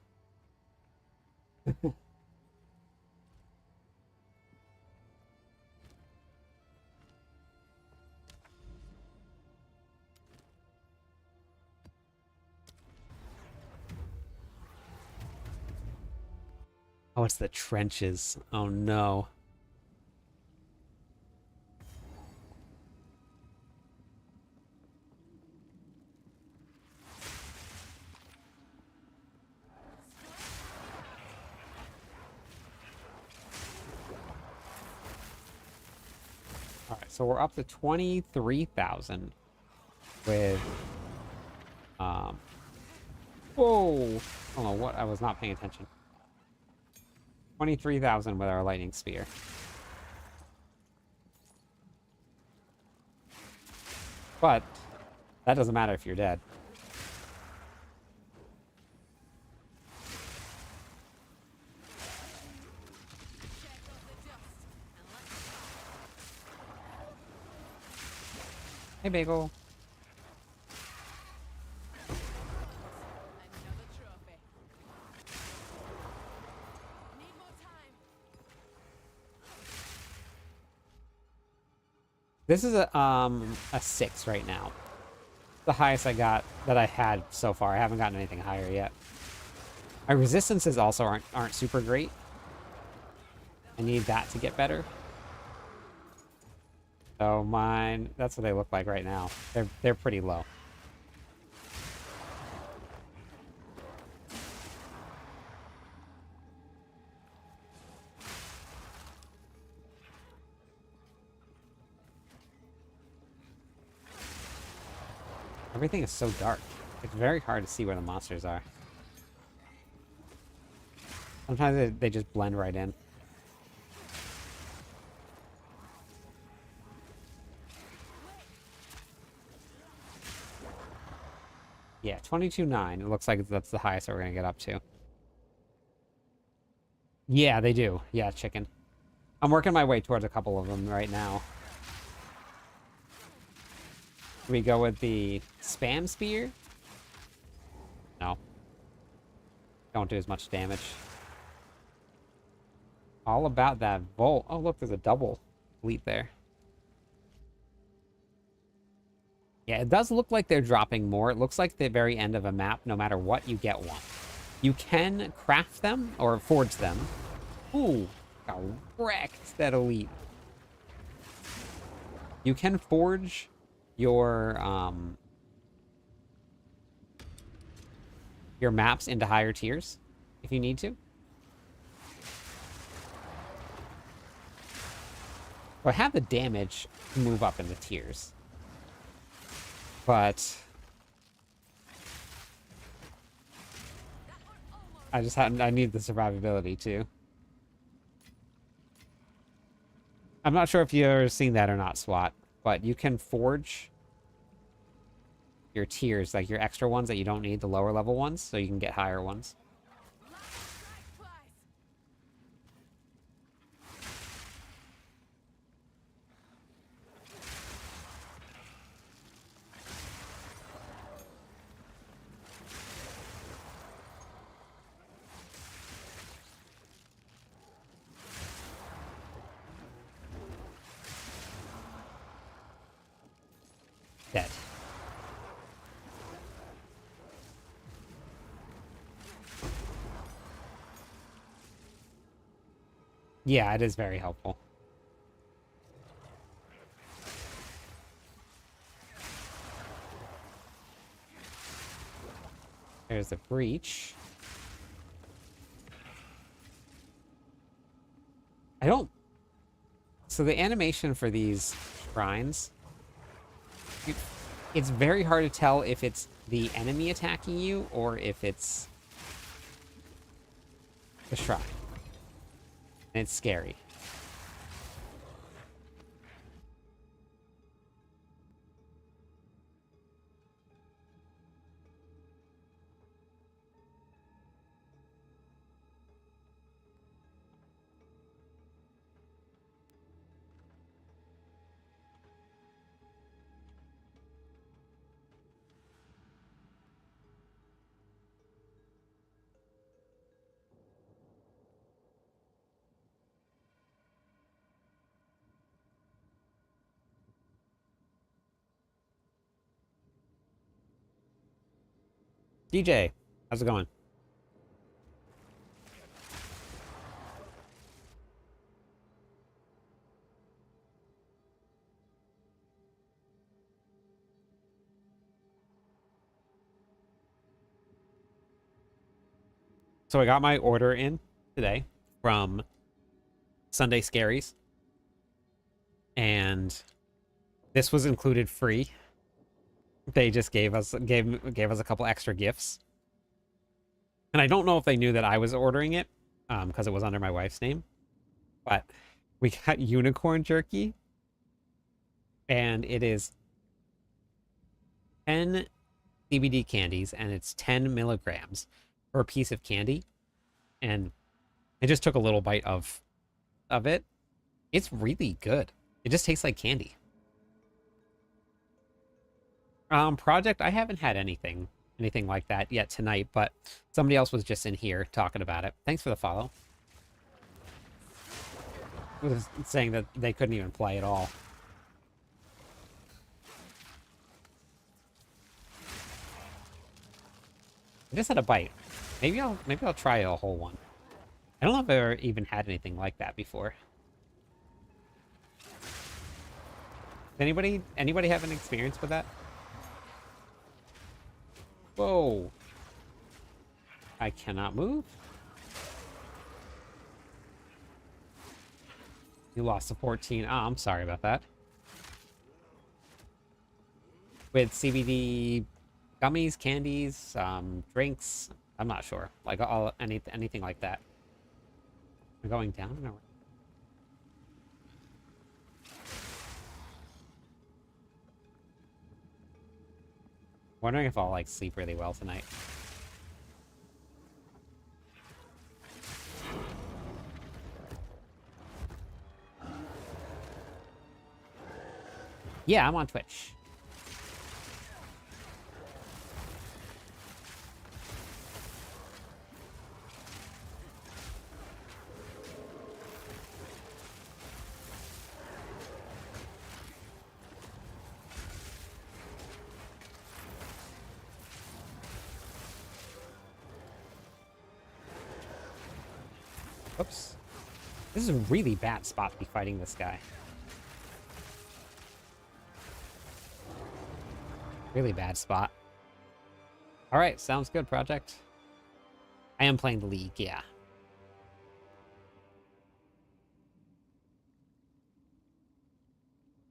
Oh, it's the trenches. Oh no. All right, so we're up to 23,000 with whoa. Oh no, what? I was not paying attention. 23,000 with our lightning spear. But that doesn't matter if you're dead. Hey, Bagel. Another trophy. Need more time. This is a 6 right now. The highest I got that I had so far. I haven't gotten anything higher yet. My resistances also aren't super great. I need that to get better. So mine, that's what they look like right now. They're pretty low. Everything is so dark. It's very hard to see where the monsters are. Sometimes they just blend right in. Yeah, 22.9. It looks like that's the highest that we're going to get up to. Yeah, they do. Yeah, chicken. I'm working my way towards a couple of them right now. We go with the spam spear? No. Don't do as much damage. All about that volt. Oh, look, there's a double fleet there. Yeah, it does look like they're dropping more. It looks like the very end of a map, no matter what, you get one. You can craft them, or forge them. Ooh, got wrecked, that elite. You can forge your maps into higher tiers, if you need to. So I have the damage to move up in the tiers. But I need the survivability too. I'm not sure if you've ever seen that or not, SWAT, but you can forge your tiers, like your extra ones that you don't need, the lower level ones, so you can get higher ones. Dead. Yeah, it is very helpful. There's the breach. I don't... So the animation for these shrines... It's very hard to tell if it's the enemy attacking you or if it's the shrine. And it's scary. DJ, how's it going? So I got my order in today from Sunday Scaries. And this was included free. They just gave us a couple extra gifts. And I don't know if they knew that I was ordering it, because it was under my wife's name. But we got unicorn jerky. And it is 10 CBD candies, and it's 10 milligrams per piece of candy. And I just took a little bite of it. It's really good. It just tastes like candy. Project, I haven't had anything like that yet tonight, but somebody else was just in here talking about it. Thanks for the follow. Was saying that they couldn't even play at all. just had a bite. Maybe I'll try a whole one. I don't know if I've ever even had anything like that before. Anybody have an experience with that? Whoa. I cannot move. You lost a 14. Oh, I'm sorry about that. With CBD gummies, candies, drinks. I'm not sure. Like anything like that. We're going down or... Wondering if I'll like sleep really well tonight. Yeah, I'm on Twitch. Oops. This is a really bad spot to be fighting this guy. Really bad spot. Alright, sounds good, Project. I am playing the League, yeah.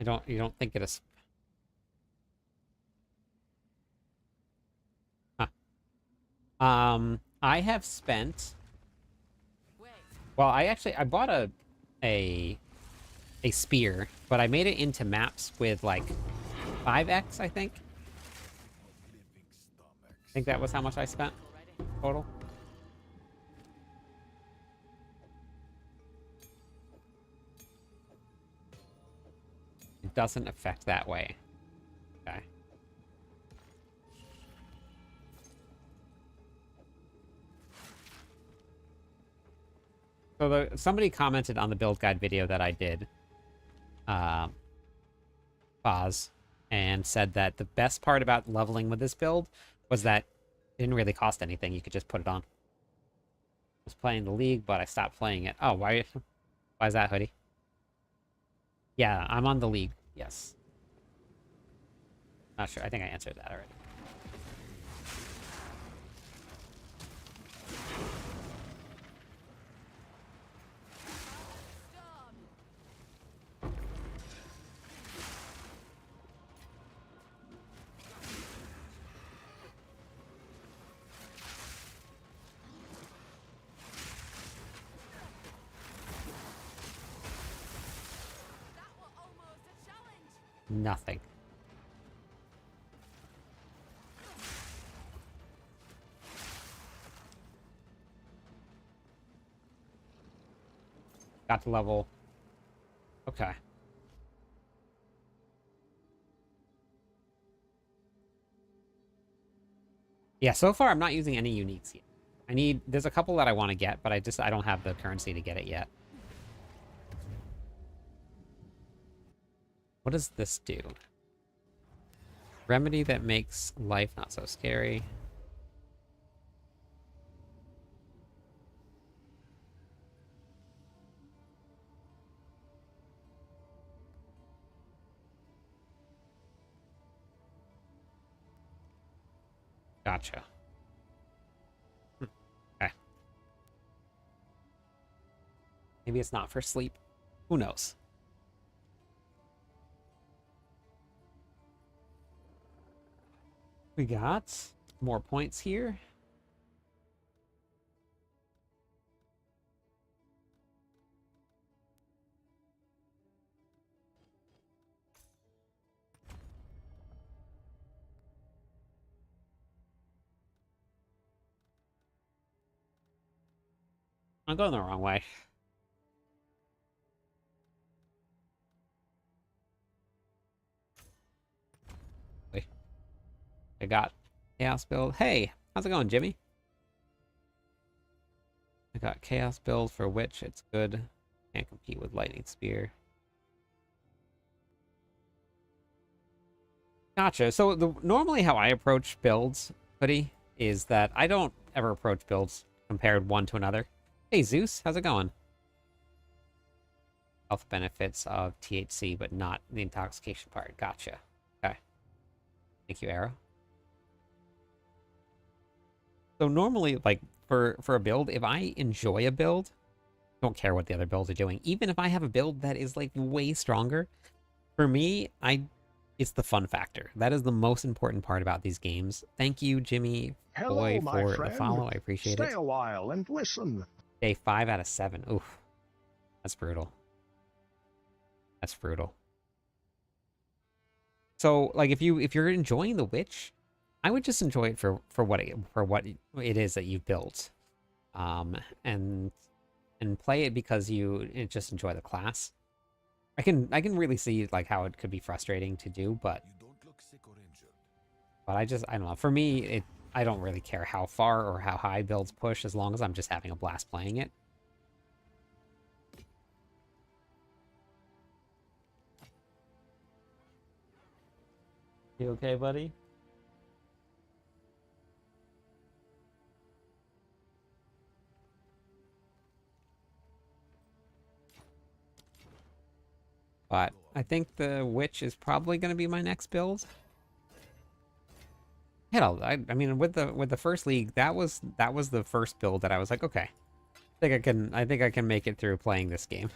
You don't think it is... Huh. I have spent... Well, I bought a spear, but I made it into maps with like 5x, I think. I think that was how much I spent total. It doesn't affect that way. Okay. So somebody commented on the build guide video that I did, pause, and said that the best part about leveling with this build was that it didn't really cost anything. You could just put it on. I was playing the League, but I stopped playing it. Oh, why is that, Hoodie? Yeah, I'm on the League. Yes. Not sure. I think I answered that already. Nothing. Got to level. Okay. Yeah, so far I'm not using any uniques yet. There's a couple that I want to get, but I don't have the currency to get it yet. What does this do? Remedy that makes life not so scary. Gotcha. Okay. Maybe it's not for sleep. Who knows? We got more points here. I'm going the wrong way. Wait. I got Chaos Build. Hey, how's it going, Jimmy? I got Chaos Build for Witch. It's good. Can't compete with Lightning Spear. Gotcha. So normally how I approach builds, Hoodie, is that I don't ever approach builds compared one to another. Hey Zeus, how's it going? Health benefits of THC, but not the intoxication part. Gotcha. Okay. Thank you, Arrow. So normally, like, for a build, if I enjoy a build, don't care what the other builds are doing. Even if I have a build that is, like, way stronger, for me, it's the fun factor. That is the most important part about these games. Thank you, Jimmy Hello, Boy, my for friend. the follow. I appreciate Stay it. a while and listen. Okay, 5 out of 7. Oof. That's brutal. That's brutal. So, like, if you're enjoying The Witch, I would just enjoy it for what it is that you've built, and play it because you just enjoy the class. I can really see like how it could be frustrating to do, but You don't look sick or injured. I don't know. For me, I don't really care how far or how high builds push as long as I'm just having a blast playing it. You okay, buddy? But I think the Witch is probably going to be my next build. Hell, I mean, with the first league, that was the first build that I was like, okay, I think I can make it through playing this game.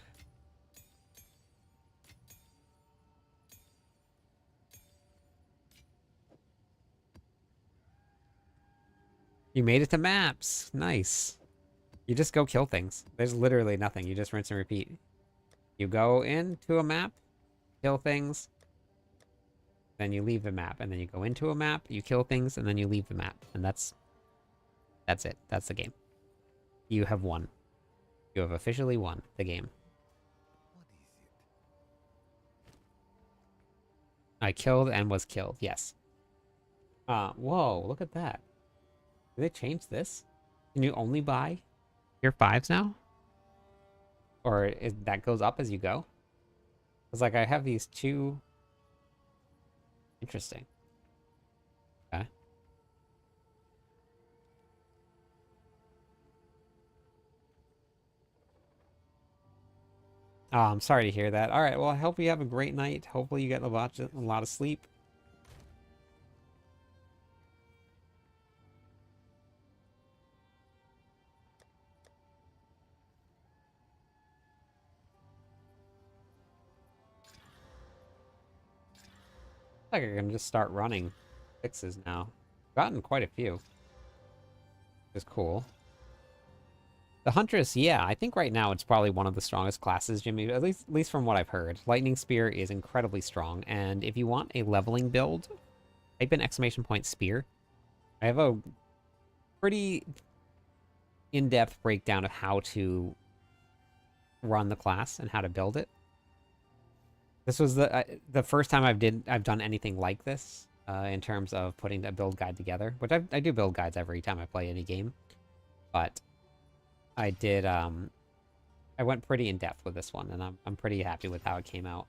You made it to maps. Nice. You just go kill things. There's literally nothing. You just rinse and repeat. You go into a map, kill things, then you leave the map, and then you go into a map, you kill things, and then you leave the map. And that's it. That's the game. You have won. You have officially won the game. What is it? I killed and was killed. Yes. Whoa, look at that. Did they change this? Can you only buy tier 5s now? Or that goes up as you go? Because, like, I have these two... Interesting. Okay. Oh, I'm sorry to hear that. Alright, well, I hope you have a great night. Hopefully you get a lot of sleep. I think I can just start running fixes now. Gotten quite a few. Which is cool. The Huntress, yeah, I think right now it's probably one of the strongest classes, Jimmy, at least from what I've heard. Lightning Spear is incredibly strong, and if you want a leveling build, type in ! spear. I have a pretty in-depth breakdown of how to run the class and how to build it. This was the first time I've done anything like this in terms of putting a build guide together, which I do build guides every time I play any game, but I did I went pretty in depth with this one, and I'm pretty happy with how it came out.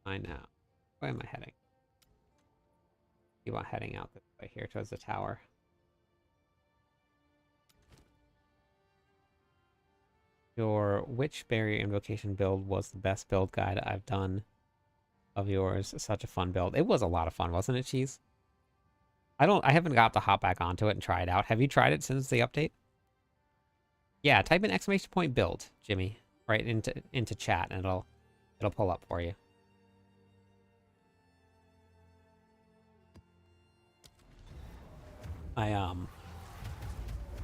I know. Where am I heading? You are heading out this way here towards the tower. Your Witch Barrier Invocation build was the best build guide I've done of yours. Such a fun build. It was a lot of fun, wasn't it, Cheese? I haven't got to hop back onto it and try it out. Have you tried it since the update? Yeah, type in ! build, Jimmy, right into chat, and it'll pull up for you.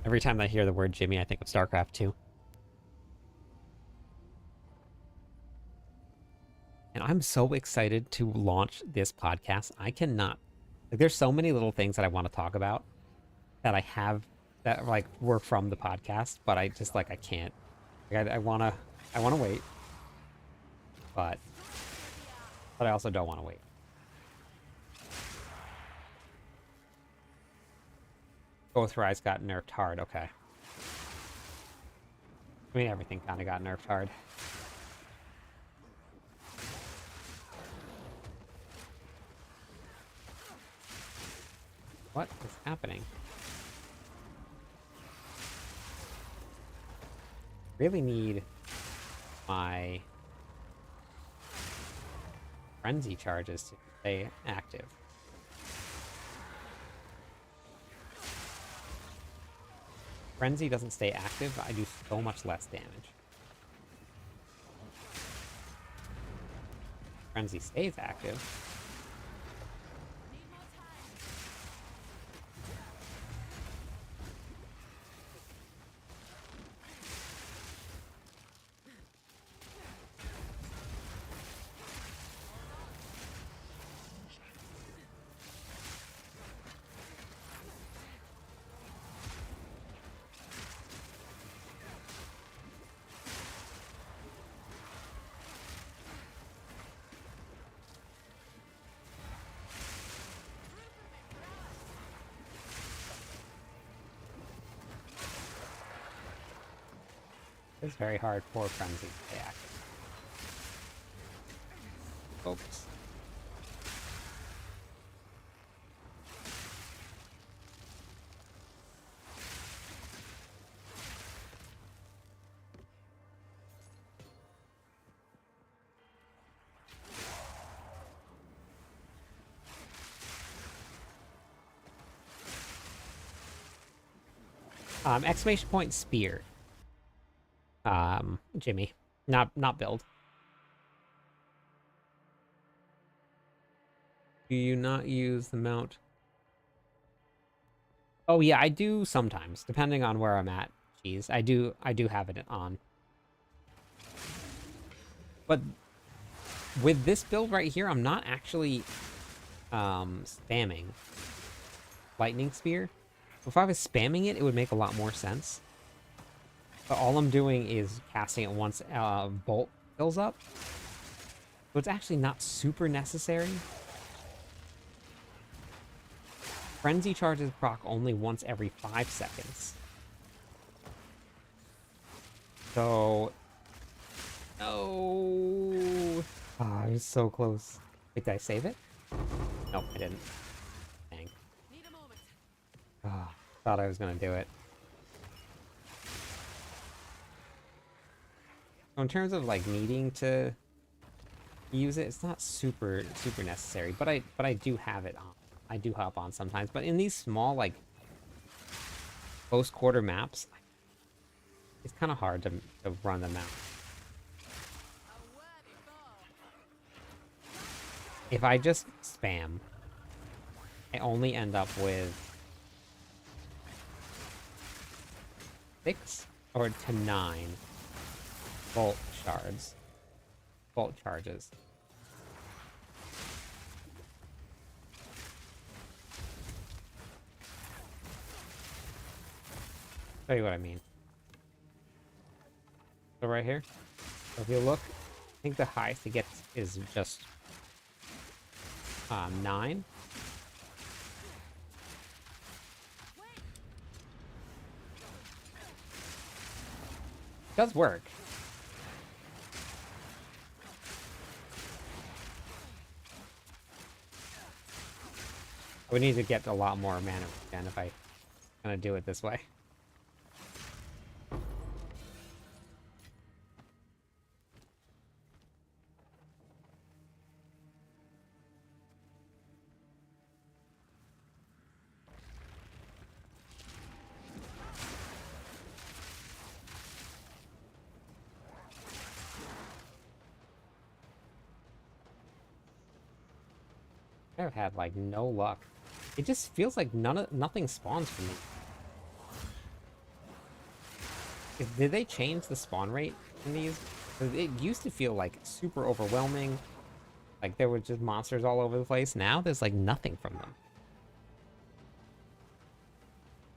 Every time I hear the word Jimmy, I think of StarCraft 2. And I'm so excited to launch this podcast. I cannot, like, there's so many little things that I want to talk about that I have that like were from the podcast, but I just like I can't. Like, I wanna wait, but I also don't want to wait. Both Rise got nerfed hard, okay. I mean, everything kind of got nerfed hard. What is happening? Really need my frenzy charges to stay active. Frenzy doesn't stay active, I do so much less damage. Frenzy stays active. Need more time. It's very hard for Frenzy to stay active. Folks. Exclamation point spear. Jimmy. Not build. Do you not use the mount? Oh yeah, I do sometimes, depending on where I'm at. Jeez, I do have it on. But with this build right here, I'm not actually spamming lightning spear. If I was spamming it, it would make a lot more sense. But all I'm doing is casting it once bolt fills up. So it's actually not super necessary. Frenzy charges proc only once every 5 seconds. So... No! Ah, I was so close. Wait, did I save it? Nope, I didn't. Dang. Need a moment. Ah, thought I was gonna do it. So in terms of like needing to use it, it's not super necessary, but I do have it on. I do hop on sometimes, but in these small like close quarter maps, it's kind of hard to run them out. A worthy foe. If I just spam, I only end up with 6 or to 9 bolt shards. Bolt charges. Tell you what I mean. So right here, so if you look, I think the highest it gets is just 9. It does work. I would need to get a lot more mana again if I gonna do it this way. I've had like no luck. It just feels like nothing spawns for me. Did they change the spawn rate in these? 'Cause it used to feel like super overwhelming. Like there were just monsters all over the place. Now there's like nothing from them.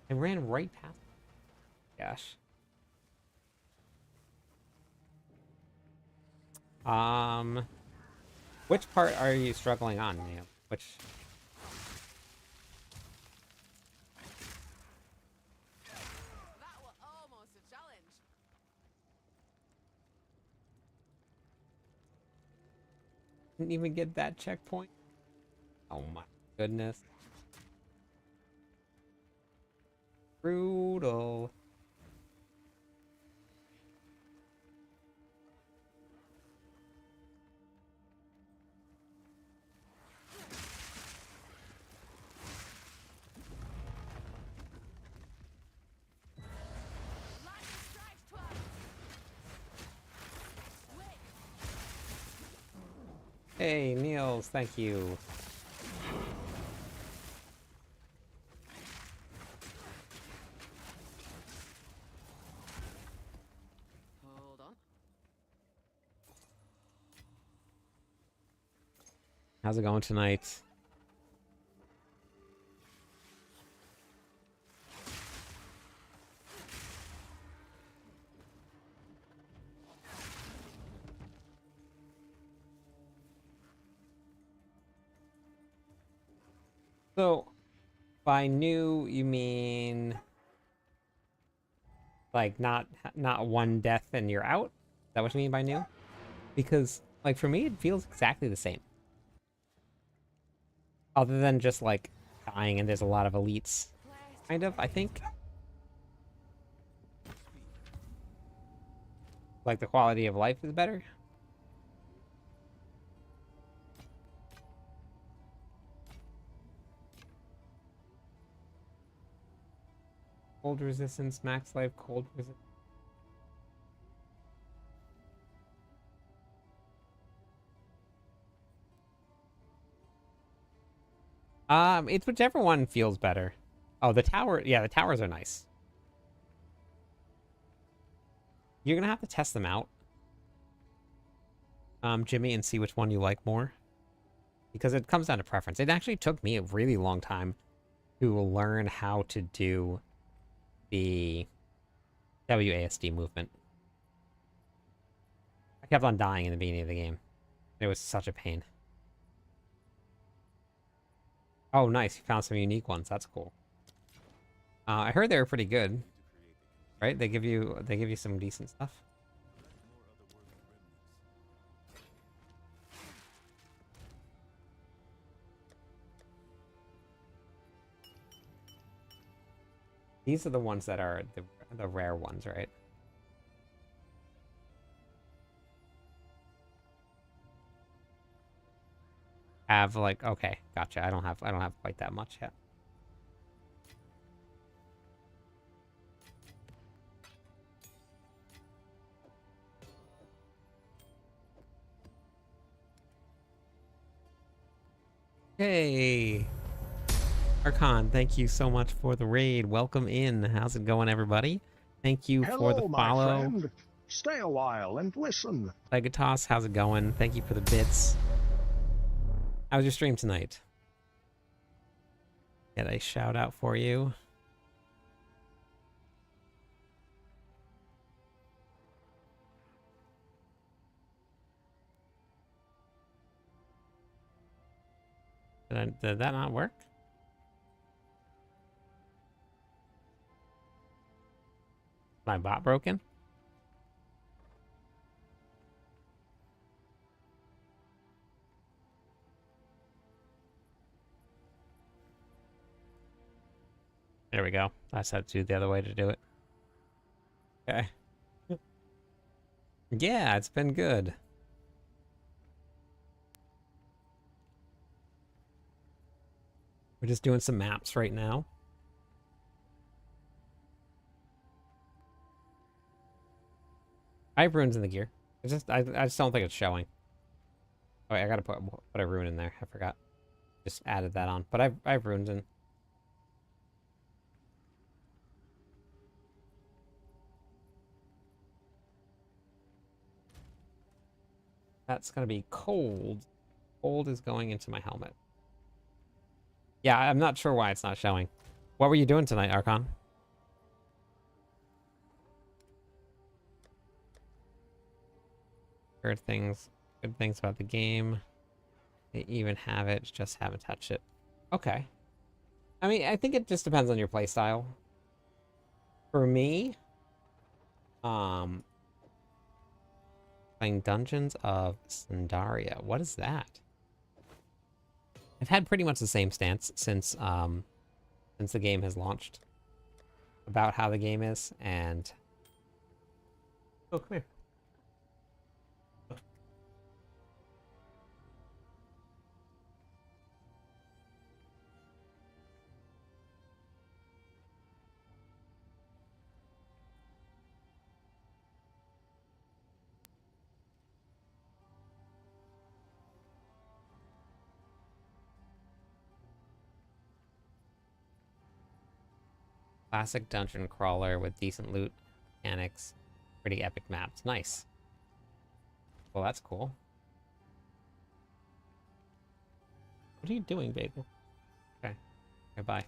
I ran right past them. Gosh. Which part are you struggling on, Liam? Which? didn't even get that checkpoint. Oh my goodness. Brutal. Lightning strikes twice. Wait. Hey, Niels, thank you. Hold on. How's it going tonight? So, by new, you mean like not one death and you're out? Is that what you mean by new? Because like for me, it feels exactly the same. Other than just like dying and there's a lot of elites, kind of. I think like the quality of life is better. Cold resistance, max life, cold resistance. It's whichever one feels better. Oh, the tower. Yeah, the towers are nice. You're gonna have to test them out, Jimmy, and see which one you like more. Because it comes down to preference. It actually took me a really long time to learn how to do the WASD movement. I kept on dying in the beginning of the game. It was such a pain. Oh, nice. You found some unique ones. That's cool. I heard they were pretty good, right? They give you some decent stuff. These are the ones that are the rare ones, right? Have like okay, gotcha. I don't have quite that much yet. Hey, Archon, thank you so much for the raid. Welcome in. How's it going, everybody? Thank you for the Hello, my follow. friend. Stay a while and listen. Legatos, how's it going? Thank you for the bits. How was your stream tonight? Get a shout out for you. Did that not work? My bot broken? There we go. I just had to do the other way to do it. Okay. Yeah, it's been good. We're just doing some maps right now. I have runes in the gear. I just don't think it's showing. Oh, wait, I gotta put a rune in there. I forgot. Just added that on. But I have runes in. That's gonna be cold. Cold is going into my helmet. Yeah, I'm not sure why it's not showing. What were you doing tonight, Archon? Heard good things about the game. They even have it, just haven't touched it. Okay. I mean, I think it just depends on your playstyle. For me, like Playing Dungeons of Sandaria. What is that? I've had pretty much the same stance since the game has launched about how the game is, and oh, come here. Classic dungeon crawler with decent loot mechanics, pretty epic maps. Nice. Well, that's cool. What are you doing, baby? Okay. Goodbye.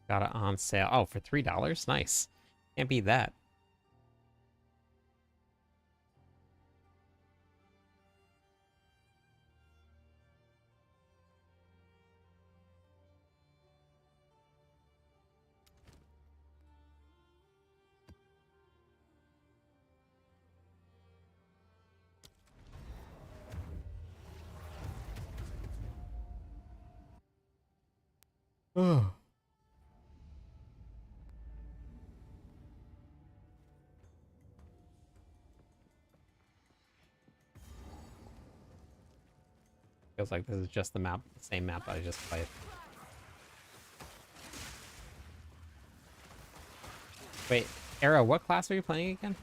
Got it on sale. Oh, for $3? Nice. Can't beat that. Oh. Feels like this is just the map, the same map I just played. Wait, Arrow, what class are you playing again?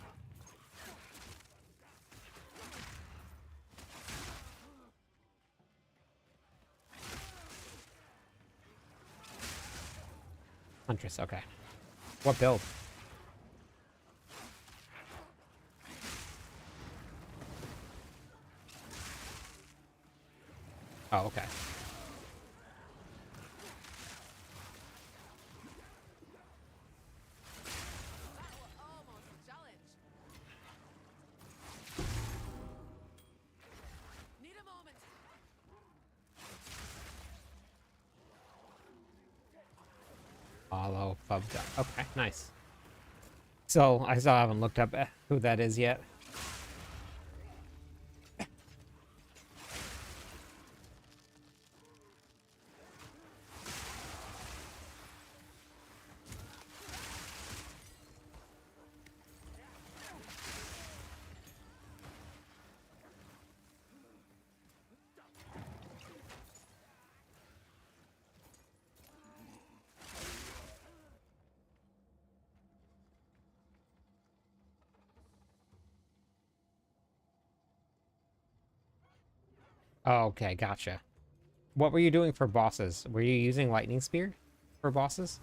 Huntress, okay. What build? Oh, okay. Almost a challenge. Need a moment. Follow Pub. Okay, nice. So I still haven't looked up who that is yet. Oh, okay, gotcha. What were you doing for bosses? Were you using Lightning Spear for bosses?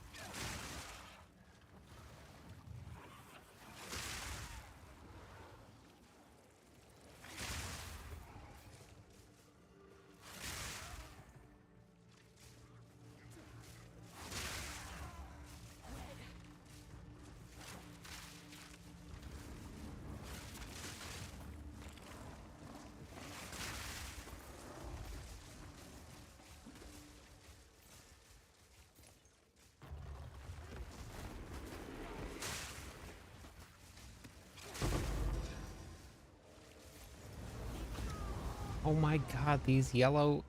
Oh my god, these yellow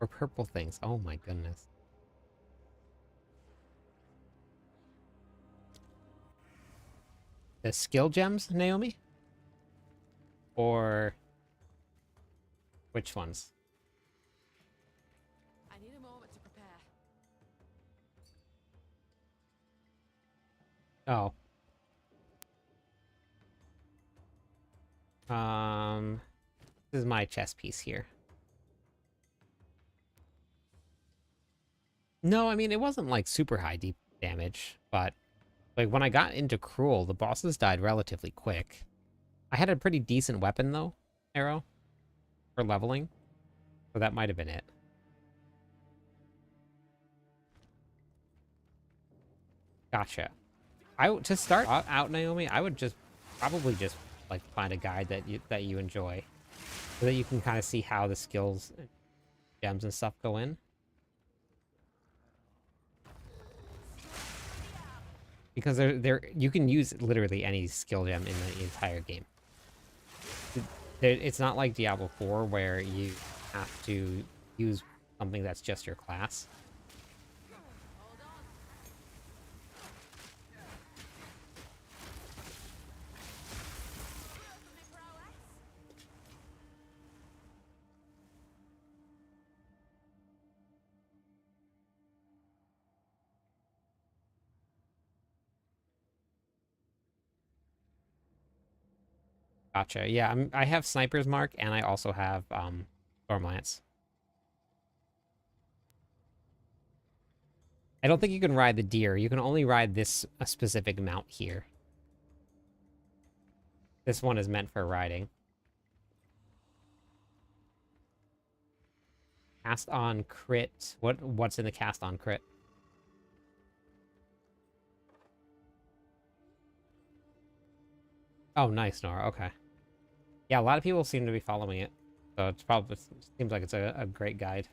or purple things. Oh my goodness. The skill gems, Naomi? Or which ones? I need a moment to prepare. Oh. This is my chess piece here. No, I mean, it wasn't like super high deep damage, but like when I got into Cruel, the bosses died relatively quick. I had a pretty decent weapon though, Arrow, for leveling. So that might have been it. Gotcha. To start out, Naomi, I would just probably just like find a guide that you enjoy, so that you can kind of see how the skills, and gems, and stuff go in. because you can use literally any skill gem in the entire game. It's not like Diablo 4 where you have to use something that's just your class. Hold on. Look at me prowess. Gotcha. Yeah, I have Sniper's Mark, and I also have Stormlance. I don't think you can ride the deer. You can only ride this a specific mount here. This one is meant for riding. Cast on crit. What's in the cast on crit? Oh, nice, Nora. Okay. Yeah, a lot of people seem to be following it. So it's probably seems like it's a great guide.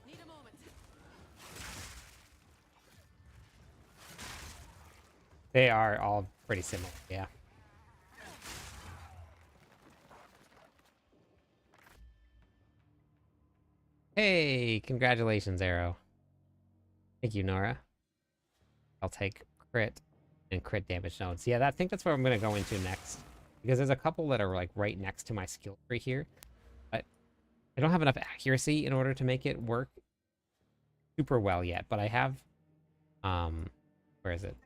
Need a moment. They are all pretty similar, yeah. Hey, congratulations, Arrow. Thank you, Nora. I'll take crit and crit damage nodes. Yeah, I think that's what I'm going to go into next. Because there's a couple that are like right next to my skill tree here. But I don't have enough accuracy in order to make it work super well yet. But I have, where is it?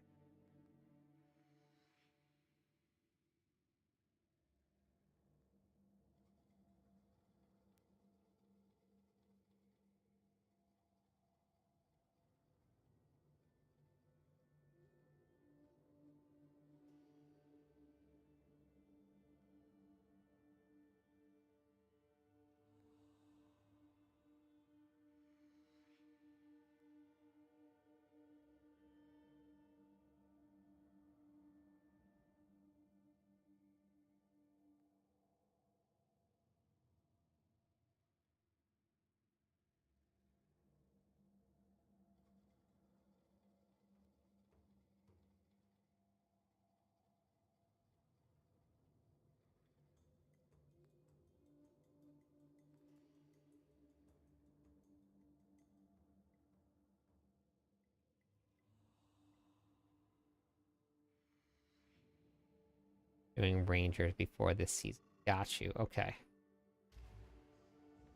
Doing Rangers before this season. Got you. Okay.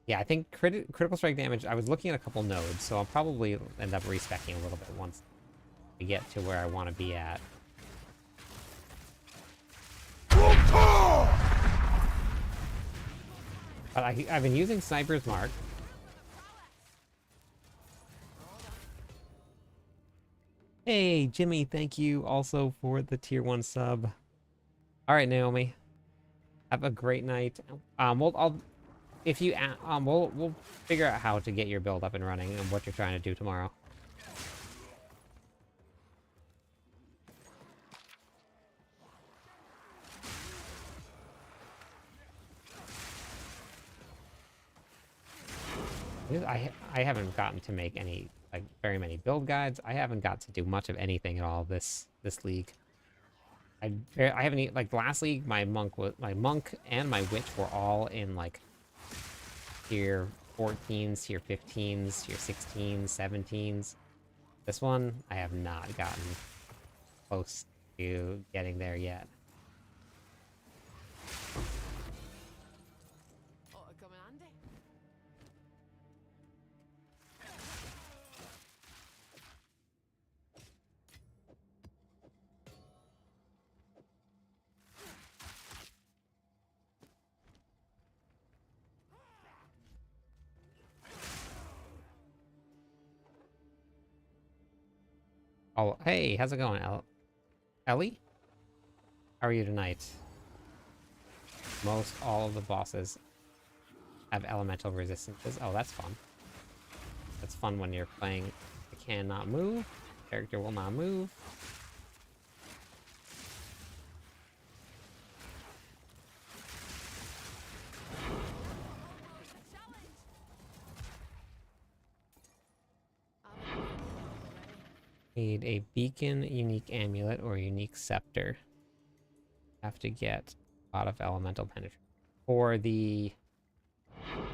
Yeah, I think critical strike damage, I was looking at a couple nodes, so I'll probably end up respecking a little bit once we get to where I want to be at. But I've been using Sniper's Mark. Hey, Jimmy, thank you also for the tier 1 sub. All right, Naomi. Have a great night. If you we'll figure out how to get your build up and running and what you're trying to do tomorrow. I haven't gotten to make any like very many build guides. I haven't got to do much of anything at all this league. I haven't like last league my monk and my witch were all in like tier 14s, tier 15s, tier 16s, 17s. This one I have not gotten close to getting there yet. Ought to come in handy. Oh, hey, how's it going, Ellie? How are you tonight? Most all of the bosses have elemental resistances. Oh, that's fun. That's fun when you're playing the cannot move. Character will not move. Need a beacon, unique amulet, or unique scepter. Have to get a lot of elemental penetration. For the...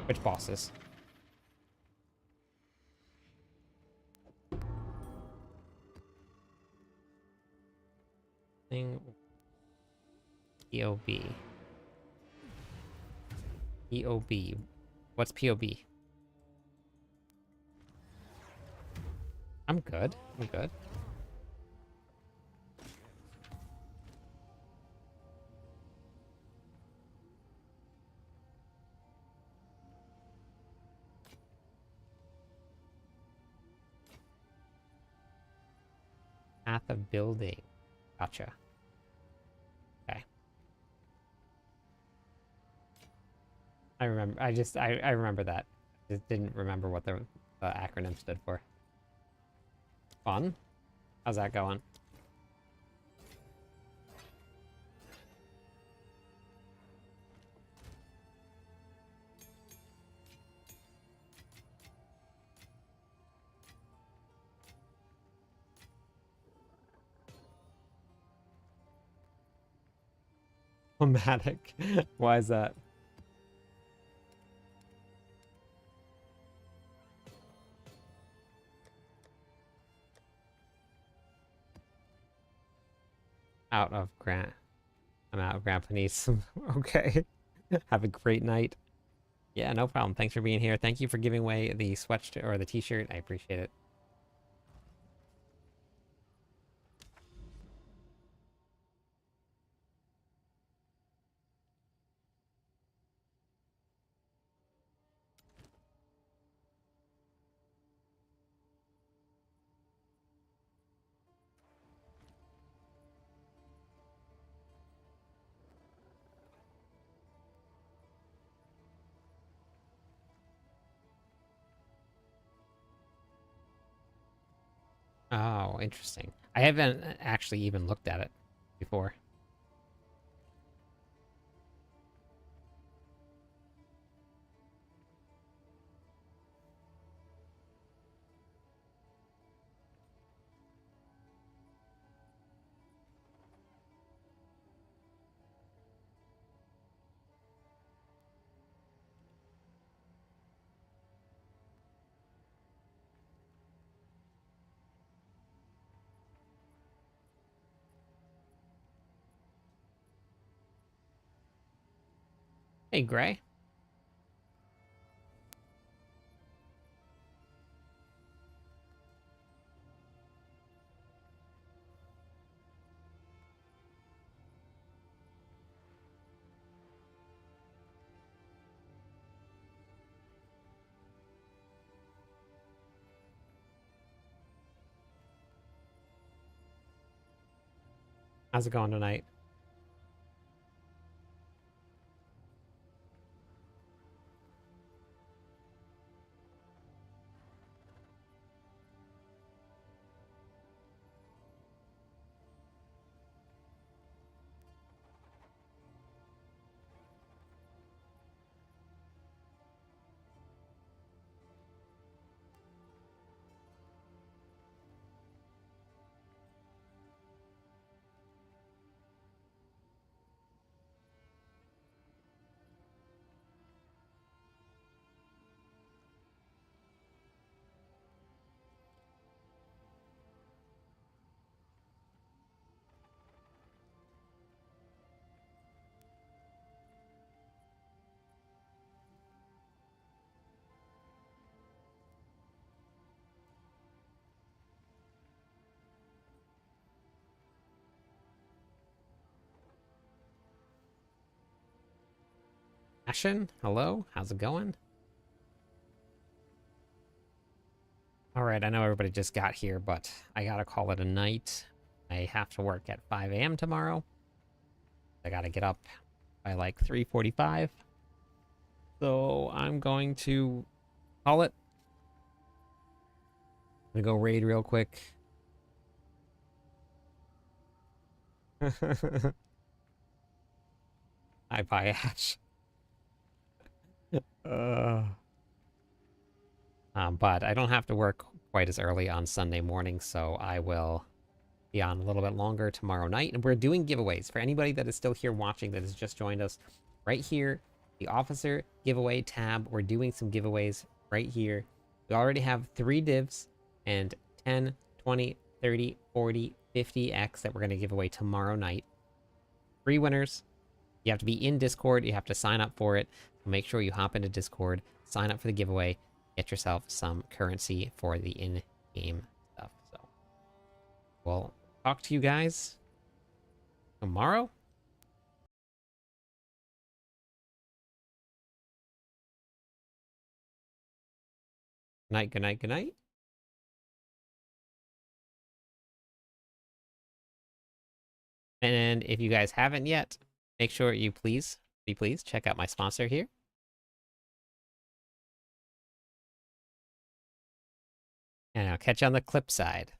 which bosses? Thing... POB. POB. What's POB? I'm good. I'm good. Path of building. Gotcha. Okay. I remember. I remember that. Just didn't remember what the acronym stood for. Fun. How's that going? Dramatic. Why is that? Out of Grant. I'm out of Grandpa needs some. Okay. Have a great night. Yeah, no problem. Thanks for being here. Thank you for giving away the sweatshirt or the t-shirt. I appreciate it. Oh, interesting. I haven't actually even looked at it before. Hey, Gray. How's it going tonight? Ashen, hello? How's it going? Alright, I know everybody just got here, but I gotta call it a night. I have to work at 5 a.m. tomorrow. I gotta get up by like 3:45. So I'm going to call it. I'm gonna go raid real quick. Hi, bye, Ash. uh, but I don't have to work quite as early on Sunday morning, so I will be on a little bit longer tomorrow night. And we're doing giveaways. For anybody that is still here watching that has just joined us, right here, the officer giveaway tab, we're doing some giveaways right here. We already have 3 divs and 10, 20, 30, 40, 50x that we're going to give away tomorrow night. 3 winners. You have to be in Discord. You have to sign up for it. So make sure you hop into Discord, sign up for the giveaway, get yourself some currency for the in-game stuff. So we'll talk to you guys tomorrow. Good night, good night, good night. And if you guys haven't yet, make sure you please check out my sponsor here. And I'll catch you on the clip side.